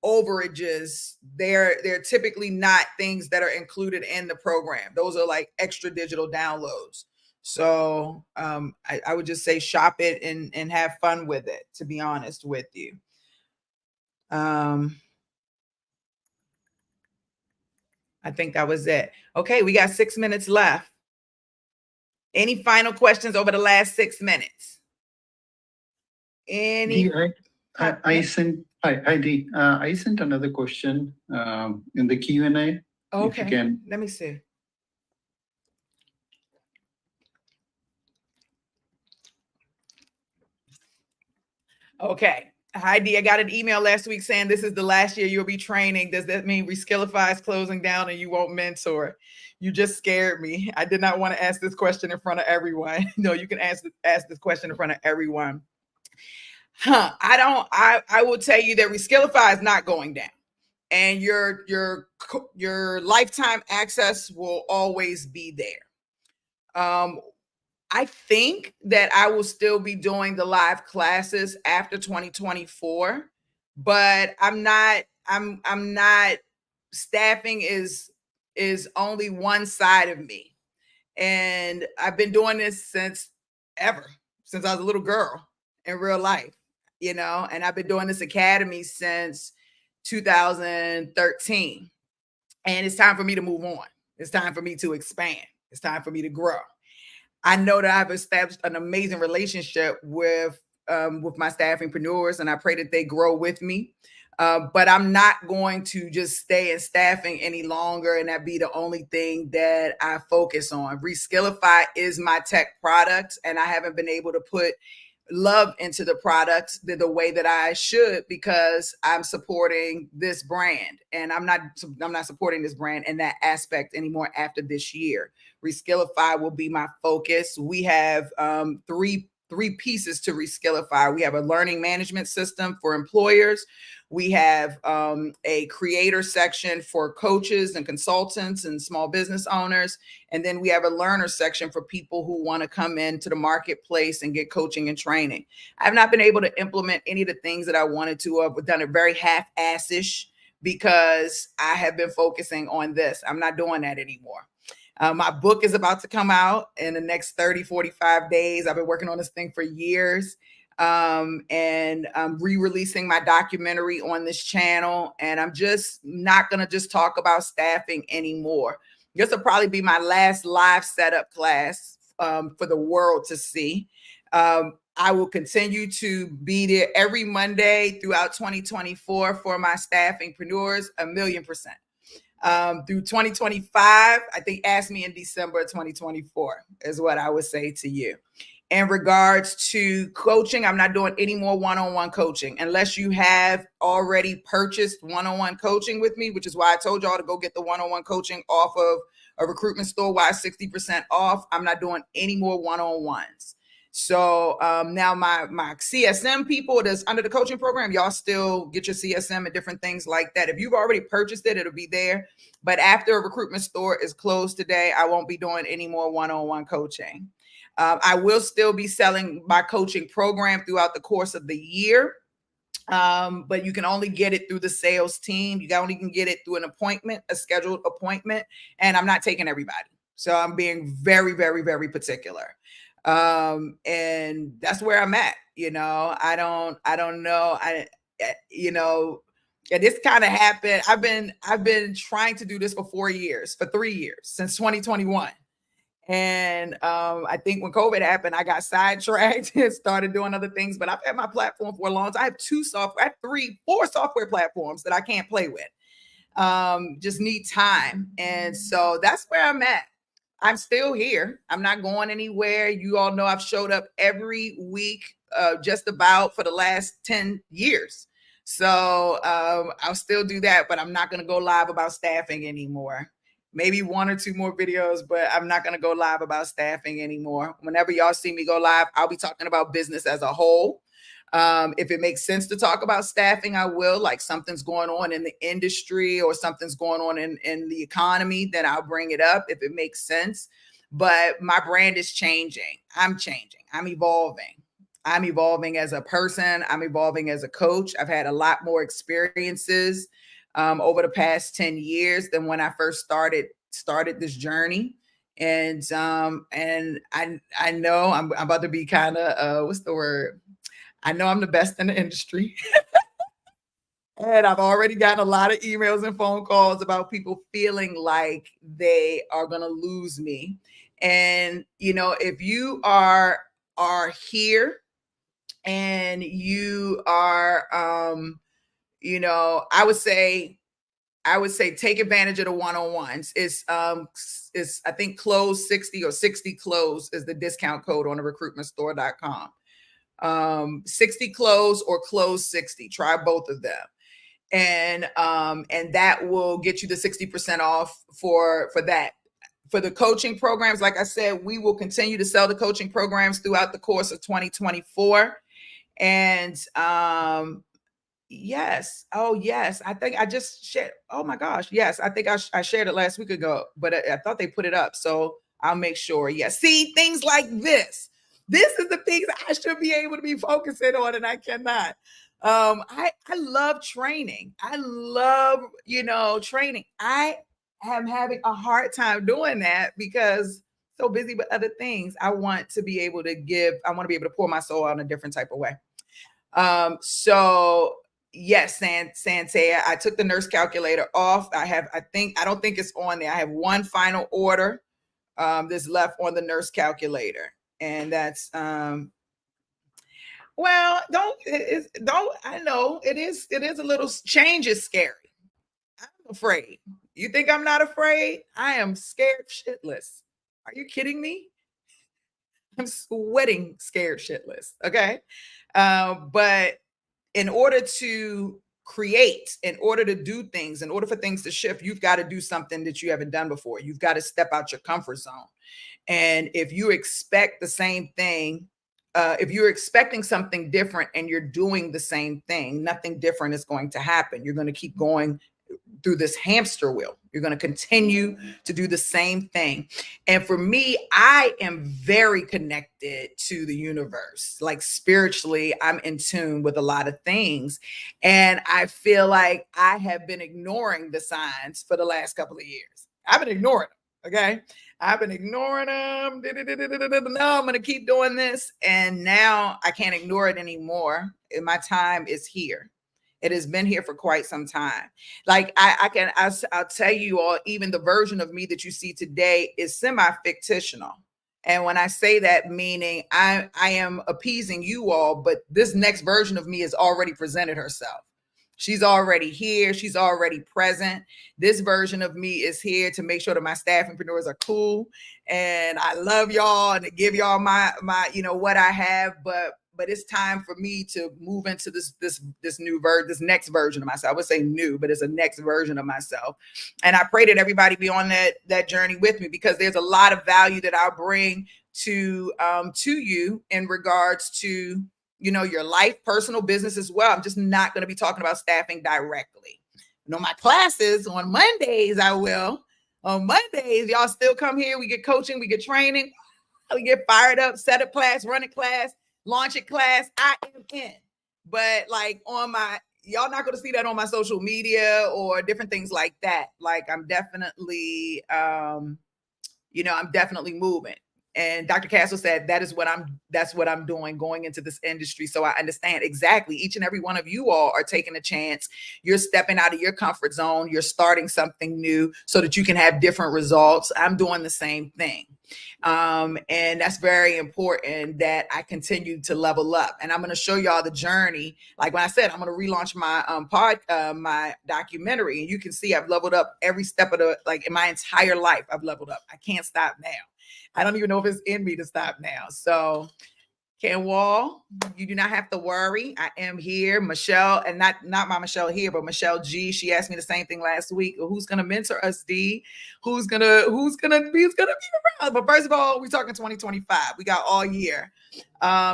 overages. They're typically not things that are included in the program. Those are like extra digital downloads. So I would just say shop it and have fun with it, to be honest with you. I think that was it. Okay, we got 6 minutes left. Any final questions over the last 6 minutes? Any? I sent I sent another question in the Q&A. Okay. If you can. Let me see. Okay. Heidi, I got an email last week saying this is the last year you'll be training. Does that mean Reskillify is closing down and you won't mentor? You just scared me. I did not want to ask this question in front of everyone. No, you can ask this question in front of everyone. I will tell you that Reskillify is not going down. And your lifetime access will always be there. I think that I will still be doing the live classes after 2024, but I'm not staffing is only one side of me. And I've been doing this since I was a little girl in real life, and I've been doing this academy since 2013. And it's time for me to move on. It's time for me to expand. It's time for me to grow. I know that I've established an amazing relationship with my staffingpreneurs, and I pray that they grow with me. But I'm not going to just stay in staffing any longer and that be the only thing that I focus on. Reskillify is my tech product, and I haven't been able to put love into the product the way that I should because I'm supporting this brand, and I'm not supporting this brand in that aspect anymore after this year. Reskillify will be my focus. We have three pieces to Reskillify. We have a learning management system for employers. We have a creator section for coaches and consultants and small business owners. And then we have a learner section for people who want to come into the marketplace and get coaching and training. I've not been able to implement any of the things that I wanted to. I've done it very half-assish because I have been focusing on this. I'm not doing that anymore. My book is about to come out in the next 30, 45 days. I've been working on this thing for years. And I'm re-releasing my documentary on this channel. And I'm just not going to just talk about staffing anymore. This will probably be my last live setup class for the world to see. I will continue to be there every Monday throughout 2024 for my staffingpreneurs, 1,000,000%. Through 2025, I think ask me in December 2024 is what I would say to you. In regards to coaching, I'm not doing any more one-on-one coaching unless you have already purchased one-on-one coaching with me, which is why I told y'all to go get the one-on-one coaching off of a recruitment store. Why 60% off? I'm not doing any more one-on-ones. So now my CSM people that's under the coaching program, y'all still get your CSM and different things like that. If you've already purchased it, it'll be there. But after a recruitment store is closed today, I won't be doing any more one-on-one coaching. I will still be selling my coaching program throughout the course of the year. But you can only get it through the sales team. You only can get it through an appointment, a scheduled appointment, and I'm not taking everybody. So I'm being very, very, very particular. And that's where I'm at. I don't know. And this kind of happened. I've been trying to do this for 3 years, since 2021. And I think when COVID happened, I got sidetracked and started doing other things. But I've had my platform for a long time. I have 4 software platforms that I can't play with. Just need time. And so that's where I'm at. I'm still here. I'm not going anywhere. You all know I've showed up every week, just about for the last 10 years. So I'll still do that, but I'm not going to go live about staffing anymore. Maybe 1 or 2 more videos, but I'm not going to go live about staffing anymore. Whenever y'all see me go live, I'll be talking about business as a whole. If it makes sense to talk about staffing, I will. Like something's going on in the industry or something's going on in the economy, then I'll bring it up if it makes sense. But my brand is changing. I'm changing. I'm evolving. I'm evolving as a person. I'm evolving as a coach. I've had a lot more experiences over the past 10 years than when I first started this journey. And I know I'm about to be kind of, what's the word? I know I'm the best in the industry. And I've already gotten a lot of emails and phone calls about people feeling like they are going to lose me. And, if you are here and you are, I would say take advantage of the one-on-ones. It's I think close 60 or 60 close is the discount code on the recruitmentstore.com. 60 close or close 60. Try both of them. And that will get you the 60% off for that. For the coaching programs, like I said, we will continue to sell the coaching programs throughout the course of 2024. And yes. Oh, yes. I think I just shared. Oh my gosh. Yes. I think I shared it last week ago, but I thought they put it up. So I'll make sure. Yes. See, things like this. This is the things I should be able to be focusing on, and I cannot. I love training. I love, training. I am having a hard time doing that because so busy with other things. I want to be able to pour my soul out in a different type of way. So yes, Santea, I took the nurse calculator off. I don't think it's on there. I have one final order that's left on the nurse calculator. And that's well, I know it is a little change is scary. I'm afraid. You think I'm not afraid? I am scared shitless. Are you kidding me? I'm sweating scared shitless. Okay. But in order to create, in order to do things, in order for things to shift, you've got to do something that you haven't done before. You've got to step out your comfort zone. And if you expect the same thing, if you're expecting something different and you're doing the same thing, nothing different is going to happen. You're going to keep going through this hamster wheel. You're going to continue to do the same thing. And for me, I am very connected to the universe. Like spiritually, I'm in tune with a lot of things. And I feel like I have been ignoring the signs for the last couple of years. I've been ignoring them. Okay. I've been ignoring them. No, I'm going to keep doing this. And now I can't ignore it anymore. And my time is here. It has been here for quite some time. Like I'll tell you all, even the version of me that you see today is semi-fictional. And when I say that, meaning I am appeasing you all, but this next version of me has already presented herself. She's already here. She's already present. This version of me is here to make sure that my staffingpreneurs are cool. And I love y'all and to give y'all my what I have. But it's time for me to move into this next version of myself. I would say new, but it's a next version of myself. And I pray that everybody be on that journey with me, because there's a lot of value that I'll bring to you in regards to, your life, personal, business as well. I'm just not going to be talking about staffing directly. My classes on Mondays, I will. On Mondays, y'all still come here. We get coaching, we get training, we get fired up, set up class, run a class, launch a class. I am in. but like on my, y'all not going to see that on my social media or different things like that. Like I'm definitely, I'm definitely moving. And Dr. Castle said that's what I'm doing going into this industry. So I understand exactly, each and every one of you all are taking a chance. You're stepping out of your comfort zone. You're starting something new so that you can have different results. I'm doing the same thing. And that's very important that I continue to level up. And I'm going to show y'all the journey. Like when I said, I'm going to relaunch my my documentary, and you can see I've leveled up every step of in my entire life. I've leveled up. I can't stop now. I don't even know if it's in me to stop now. So Ken Wall, you do not have to worry. I am here. Michelle, and not my Michelle here, but Michelle G. She asked me the same thing last week. Who's gonna mentor us, D? Who's gonna be around? But first of all, we're talking 2025. We got all year.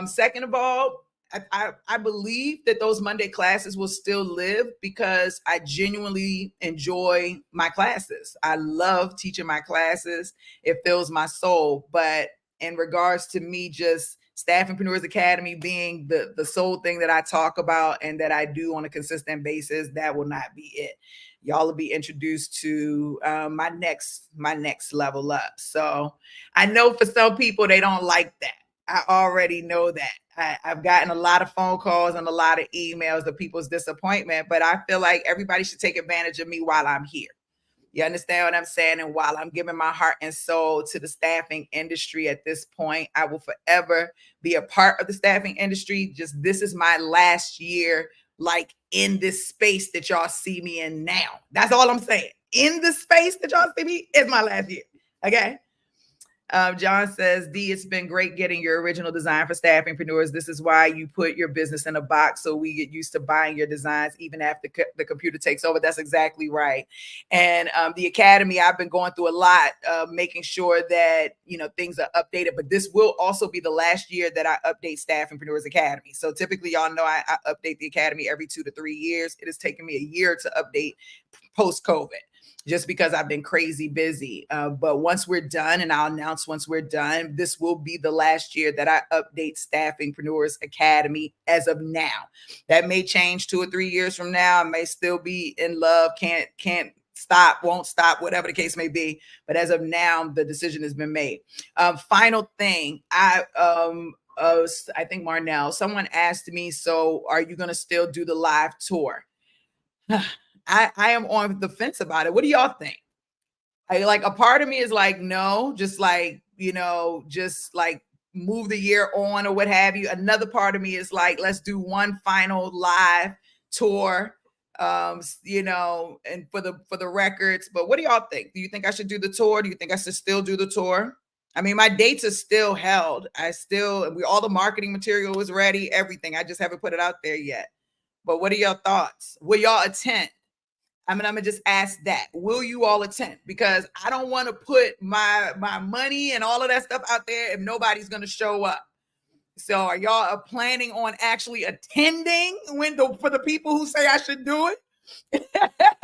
Second of all, I believe that those Monday classes will still live because I genuinely enjoy my classes. I love teaching my classes. It fills my soul. But in regards to me just Staffingpreneurs Academy being the sole thing that I talk about and that I do on a consistent basis, that will not be it. Y'all will be introduced to my next level up. So I know for some people, they don't like that. I already know that. I've gotten a lot of phone calls and a lot of emails of people's disappointment, but I feel like everybody should take advantage of me while I'm here. You understand what I'm saying? And while I'm giving my heart and soul to the staffing industry at this point, I will forever be a part of the staffing industry. Just this is my last year, like in this space that y'all see me in now. That's all I'm saying. In the space that y'all see me is my last year. Okay. John says, D, it's been great getting your original design for Staffingpreneurs. This is why you put your business in a box so we get used to buying your designs even after the computer takes over. That's exactly right. And the Academy, I've been going through a lot, making sure that, things are updated. But this will also be the last year that I update Staffingpreneurs Academy. So typically, y'all know I update the Academy every 2 to 3 years. It has taken me a year to update post-COVID, just because I've been crazy busy. But once we're done, and I'll announce once we're done, this will be the last year that I update Staffingpreneurs Academy as of now. That may change 2 or 3 years from now. I may still be in love, can't stop, won't stop, whatever the case may be. But as of now, the decision has been made. Final thing, I think Marnell, someone asked me, so are you going to still do the live tour? I am on the fence about it. What do y'all think? A part of me is like, no, just move the year on or what have you. Another part of me is like, let's do one final live tour, and for the records. But what do y'all think? Do you think I should do the tour? Do you think I should still do the tour? I mean, my dates are still held. All the marketing material is ready, everything. I just haven't put it out there yet. But what are your thoughts? Will y'all attend? I'm gonna just ask that. Will you all attend? Because I don't want to put my money and all of that stuff out there if nobody's gonna show up. So are y'all planning on actually attending for the people who say I should do it?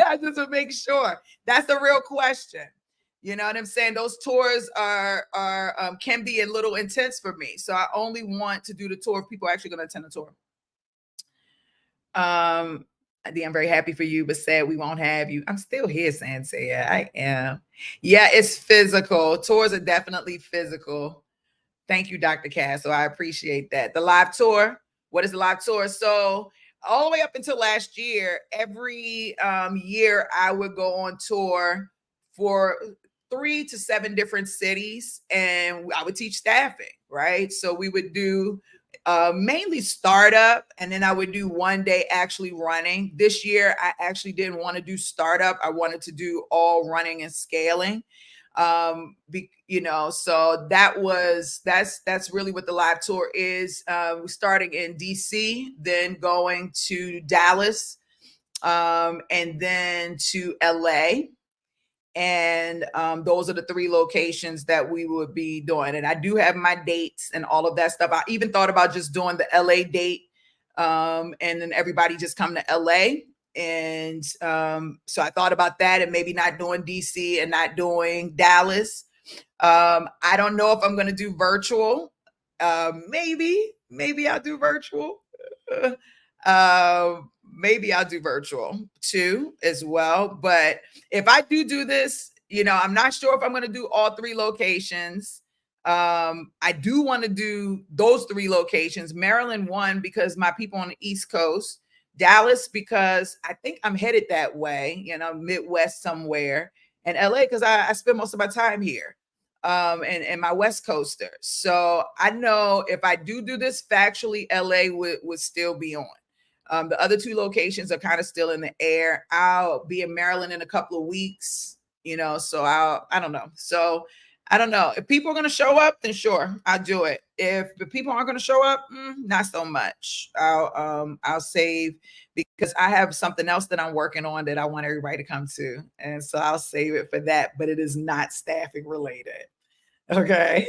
I just to make sure. That's the real question. You know what I'm saying? Those tours can be a little intense for me. So I only want to do the tour if people are actually gonna attend the tour. I'm very happy for you, but sad we won't have you. I'm still here, Sensei. I am. Yeah, it's physical. Tours are definitely physical. Thank you, Dr. Cass. So I appreciate that. The live tour. What is the live tour? So all the way up until last year, every year I would go on tour for 3 to 7 different cities, and I would teach staffing, right? So we would do mainly startup, and then I would do one day actually running. This year, I actually didn't want to do startup. I wanted to do all running and scaling. So that's really what the live tour is. We're starting in DC, then going to Dallas, and then to LA. And those are the 3 locations that we would be doing. And I do have my dates and all of that stuff. I even thought about just doing the LA date, and then everybody just come to LA. And so I thought about that, and maybe not doing DC and not doing Dallas. I don't know if I'm going to do virtual. Maybe I'll do virtual. Maybe I'll do virtual too as well. But if I do this, I'm not sure if I'm going to do all 3 locations. I do want to do those 3 locations. Maryland, 1, because my people on the East Coast. Dallas, because I think I'm headed that way, Midwest somewhere. And LA, because I spend most of my time here. And my West Coaster. So I know if I do this factually, LA would still be on. The other 2 locations are kind of still in the air. I'll be in Maryland in a couple of weeks, so I don't know. So I don't know. If people are going to show up, then sure, I'll do it. If the people aren't going to show up, not so much. I'll save, because I have something else that I'm working on that I want everybody to come to. And so I'll save it for that, but it is not staffing related. Okay.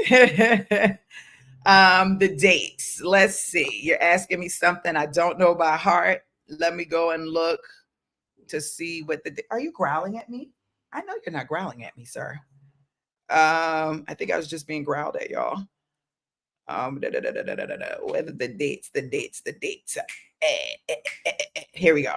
The dates. Let's see. You're asking me something I don't know by heart. Let me go and look to see what are you growling at me? I know you're not growling at me, sir. I think I was just being growled at, y'all. Whether the dates. Here we go.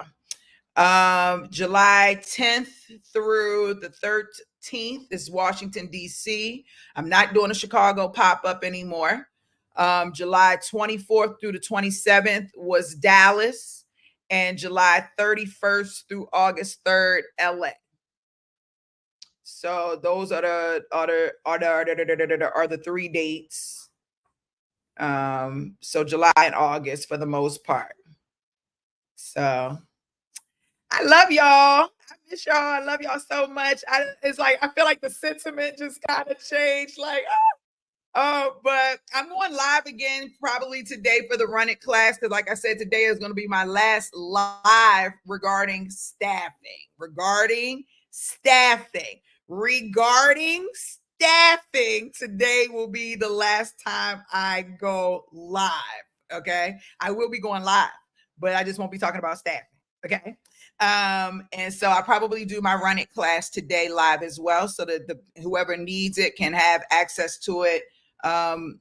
July 10th through the 13th is Washington, D.C. I'm not doing a Chicago pop-up anymore. July 24th through the 27th was Dallas, and July 31st through August 3rd, LA. So those are the 3 dates. So July and August for the most part. So I love y'all. I miss y'all. I love y'all so much. It's like I feel like the sentiment just kind of changed. Like, but I'm going live again probably today for the Run It class, because like I said, today is going to be my last live regarding staffing. Today will be the last time I go live. Okay, I will be going live, but I just won't be talking about staffing. Okay. And so I probably do my Run It class today live as well, so that whoever needs it can have access to it, from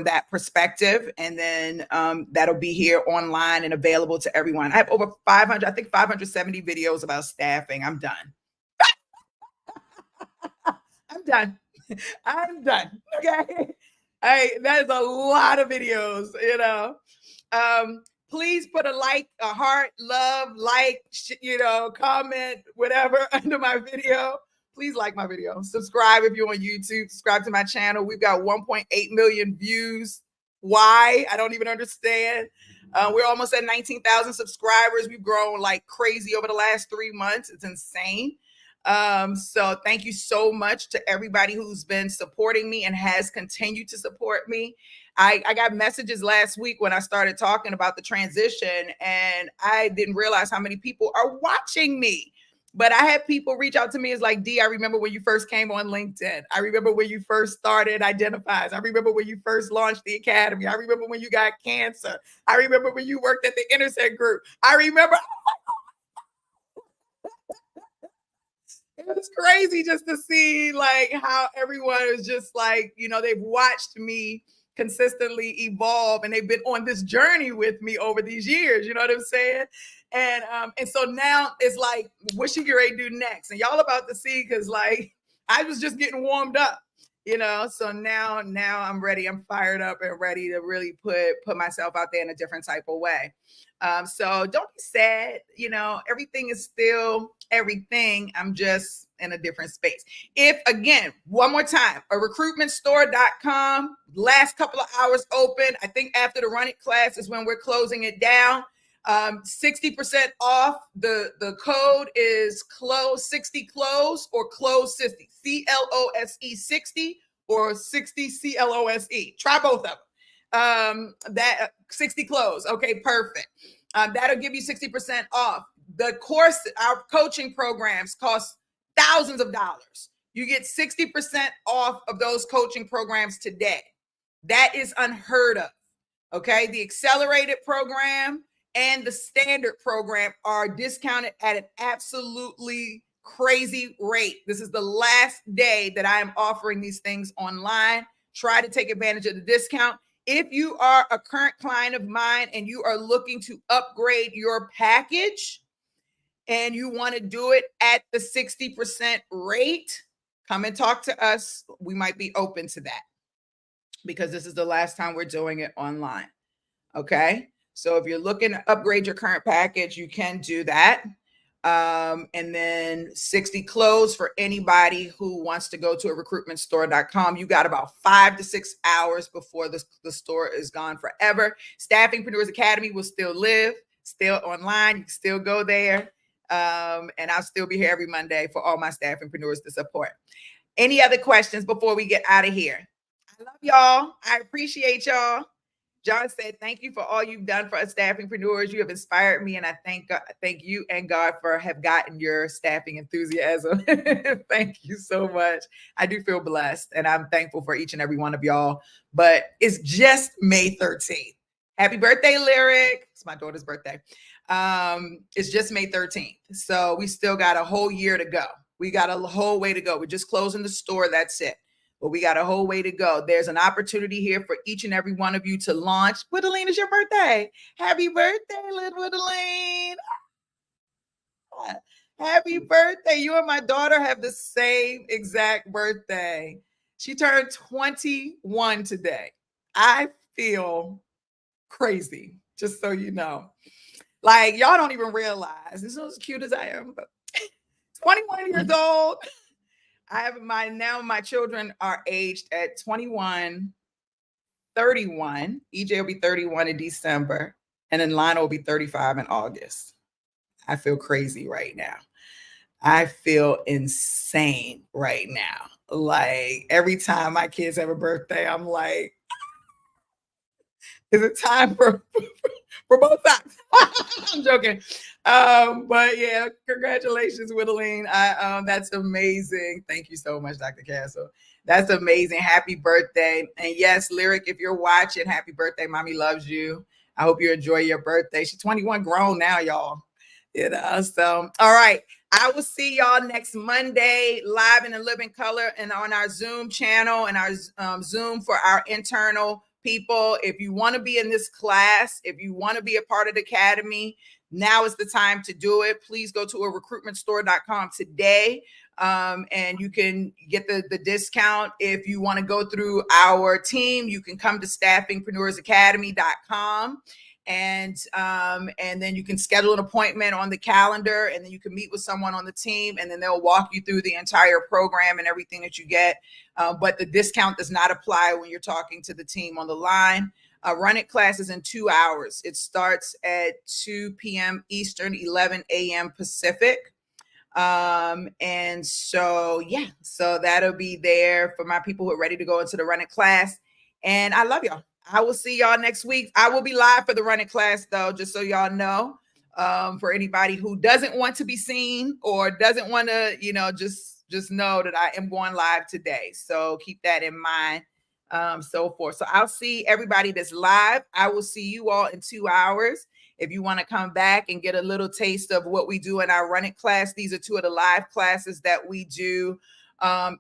that perspective. And then that'll be here online and available to everyone. I have over 570 videos about staffing. I'm done. I'm done. Okay. That is a lot of videos, please put a like, a heart, love, comment, whatever under my video. Please like my video. Subscribe if you're on YouTube. Subscribe to my channel. We've got 1.8 million views. Why? I don't even understand. We're almost at 19,000 subscribers. We've grown like crazy over the last 3 months. It's insane. So thank you so much to everybody who's been supporting me and has continued to support me. I got messages last week when I started talking about the transition, and I didn't realize how many people are watching me. But I had people reach out to me. It's like, D, I remember when you first came on LinkedIn. I remember when you first started Identifies. I remember when you first launched the Academy. I remember when you got cancer. I remember when you worked at the Intersect Group. I remember. It was crazy just to see like how everyone is just like, they've watched me consistently evolve, and they've been on this journey with me over these years. You know what I'm saying? And so now it's like, what she get ready to do next? And y'all about to see, because like I was just getting warmed up, so now I'm ready. I'm fired up and ready to really put myself out there in a different type of way. So don't be sad. Everything is still everything. I'm just in a different space. If, again, one more time, a recruitmentstore.com, last couple of hours open. I think after the Run It class is when we're closing it down. 60% off. The code is close 60 close or close 60, CLOSE 60 or 60 CLOSE. Try both of them. That 60 close. Okay, perfect. That'll give you 60% off. The course, our coaching programs cost thousands of dollars. You get 60% off of those coaching programs today. That is unheard of. Okay, the accelerated program and the standard program are discounted at an absolutely crazy rate. This is the last day that I am offering these things online. Try to take advantage of the discount. If you are a current client of mine and you are looking to upgrade your package and you want to do it at the 60% rate, come and talk to us. We might be open to that because this is the last time we're doing it online. Okay. So if you're looking to upgrade your current package, you can do that. And then 60 close for anybody who wants to go to a recruitmentstore.com. You got about 5 to 6 hours before the store is gone forever. Staffingpreneurs Academy will still live, still online. You can still go there. And I'll still be here every Monday for all my staffingpreneurs to support. Any other questions before we get out of here? I love y'all. I appreciate y'all. John said, thank you for all you've done for us staffingpreneurs. You have inspired me, and I thank you and God for have gotten your staffing enthusiasm. Thank you so much. I do feel blessed, and I'm thankful for each and every one of y'all. But it's just May 13th. Happy birthday, Lyric. It's my daughter's birthday. It's just May 13th. So we still got a whole year to go. We got a whole way to go. We're just closing the store. That's it. But we got a whole way to go. There's an opportunity here for each and every one of you to launch. Whittaline, is your birthday. Happy birthday, little Whittaline. Happy birthday. You and my daughter have the same exact birthday. She turned 21 today. I feel crazy, just so you know. Like, y'all don't even realize. This is as cute as I am, but 21 years old. I have my children are aged at 21, 31. EJ will be 31 in December, and then Lionel will be 35 in August. I feel crazy right now. I feel insane right now. Like, every time my kids have a birthday, I'm like, is it time for both sides? I'm joking. But yeah, congratulations, Whittaline. That's amazing. Thank you so much, Dr. Castle. That's amazing. Happy birthday. And yes, Lyric, if you're watching, happy birthday. Mommy loves you. I hope you enjoy your birthday. She's 21 grown now, y'all. You know, so all right. I will see y'all next Monday live in the living color and on our Zoom channel and our Zoom for our internal people. If you want to be in this class, if you want to be a part of the academy, now is the time to do it. Please go to a recruitmentstore.com today. And you can get the discount. If you want to go through our team, you can come to staffingpreneursacademy.com. And then you can schedule an appointment on the calendar, and then you can meet with someone on the team, and then they'll walk you through the entire program and everything that you get. But the discount does not apply when you're talking to the team on the line. Run It class is in 2 hours. It starts at 2 p.m. Eastern, 11 a.m. Pacific. And so, yeah, so that'll be there for my people who are ready to go into the Run It class. And I love y'all. I will see y'all next week. I will be live for the Run It class, though, just so y'all know. For anybody who doesn't want to be seen or doesn't want to, just know that I am going live today. So keep that in mind. So forth. So I'll see everybody that's live. I will see you all in 2 hours. If you want to come back and get a little taste of what we do in our Run It class, these are 2 of the live classes that we do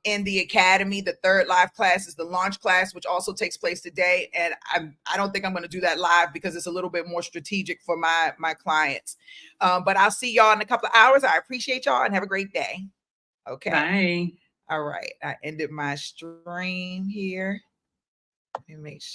in the academy. The third live class is the launch class, which also takes place today. And I don't think I'm going to do that live because it's a little bit more strategic for my clients. But I'll see y'all in a couple of hours. I appreciate y'all and have a great day. Okay. Bye. All right. I ended my stream here. Let me make sure.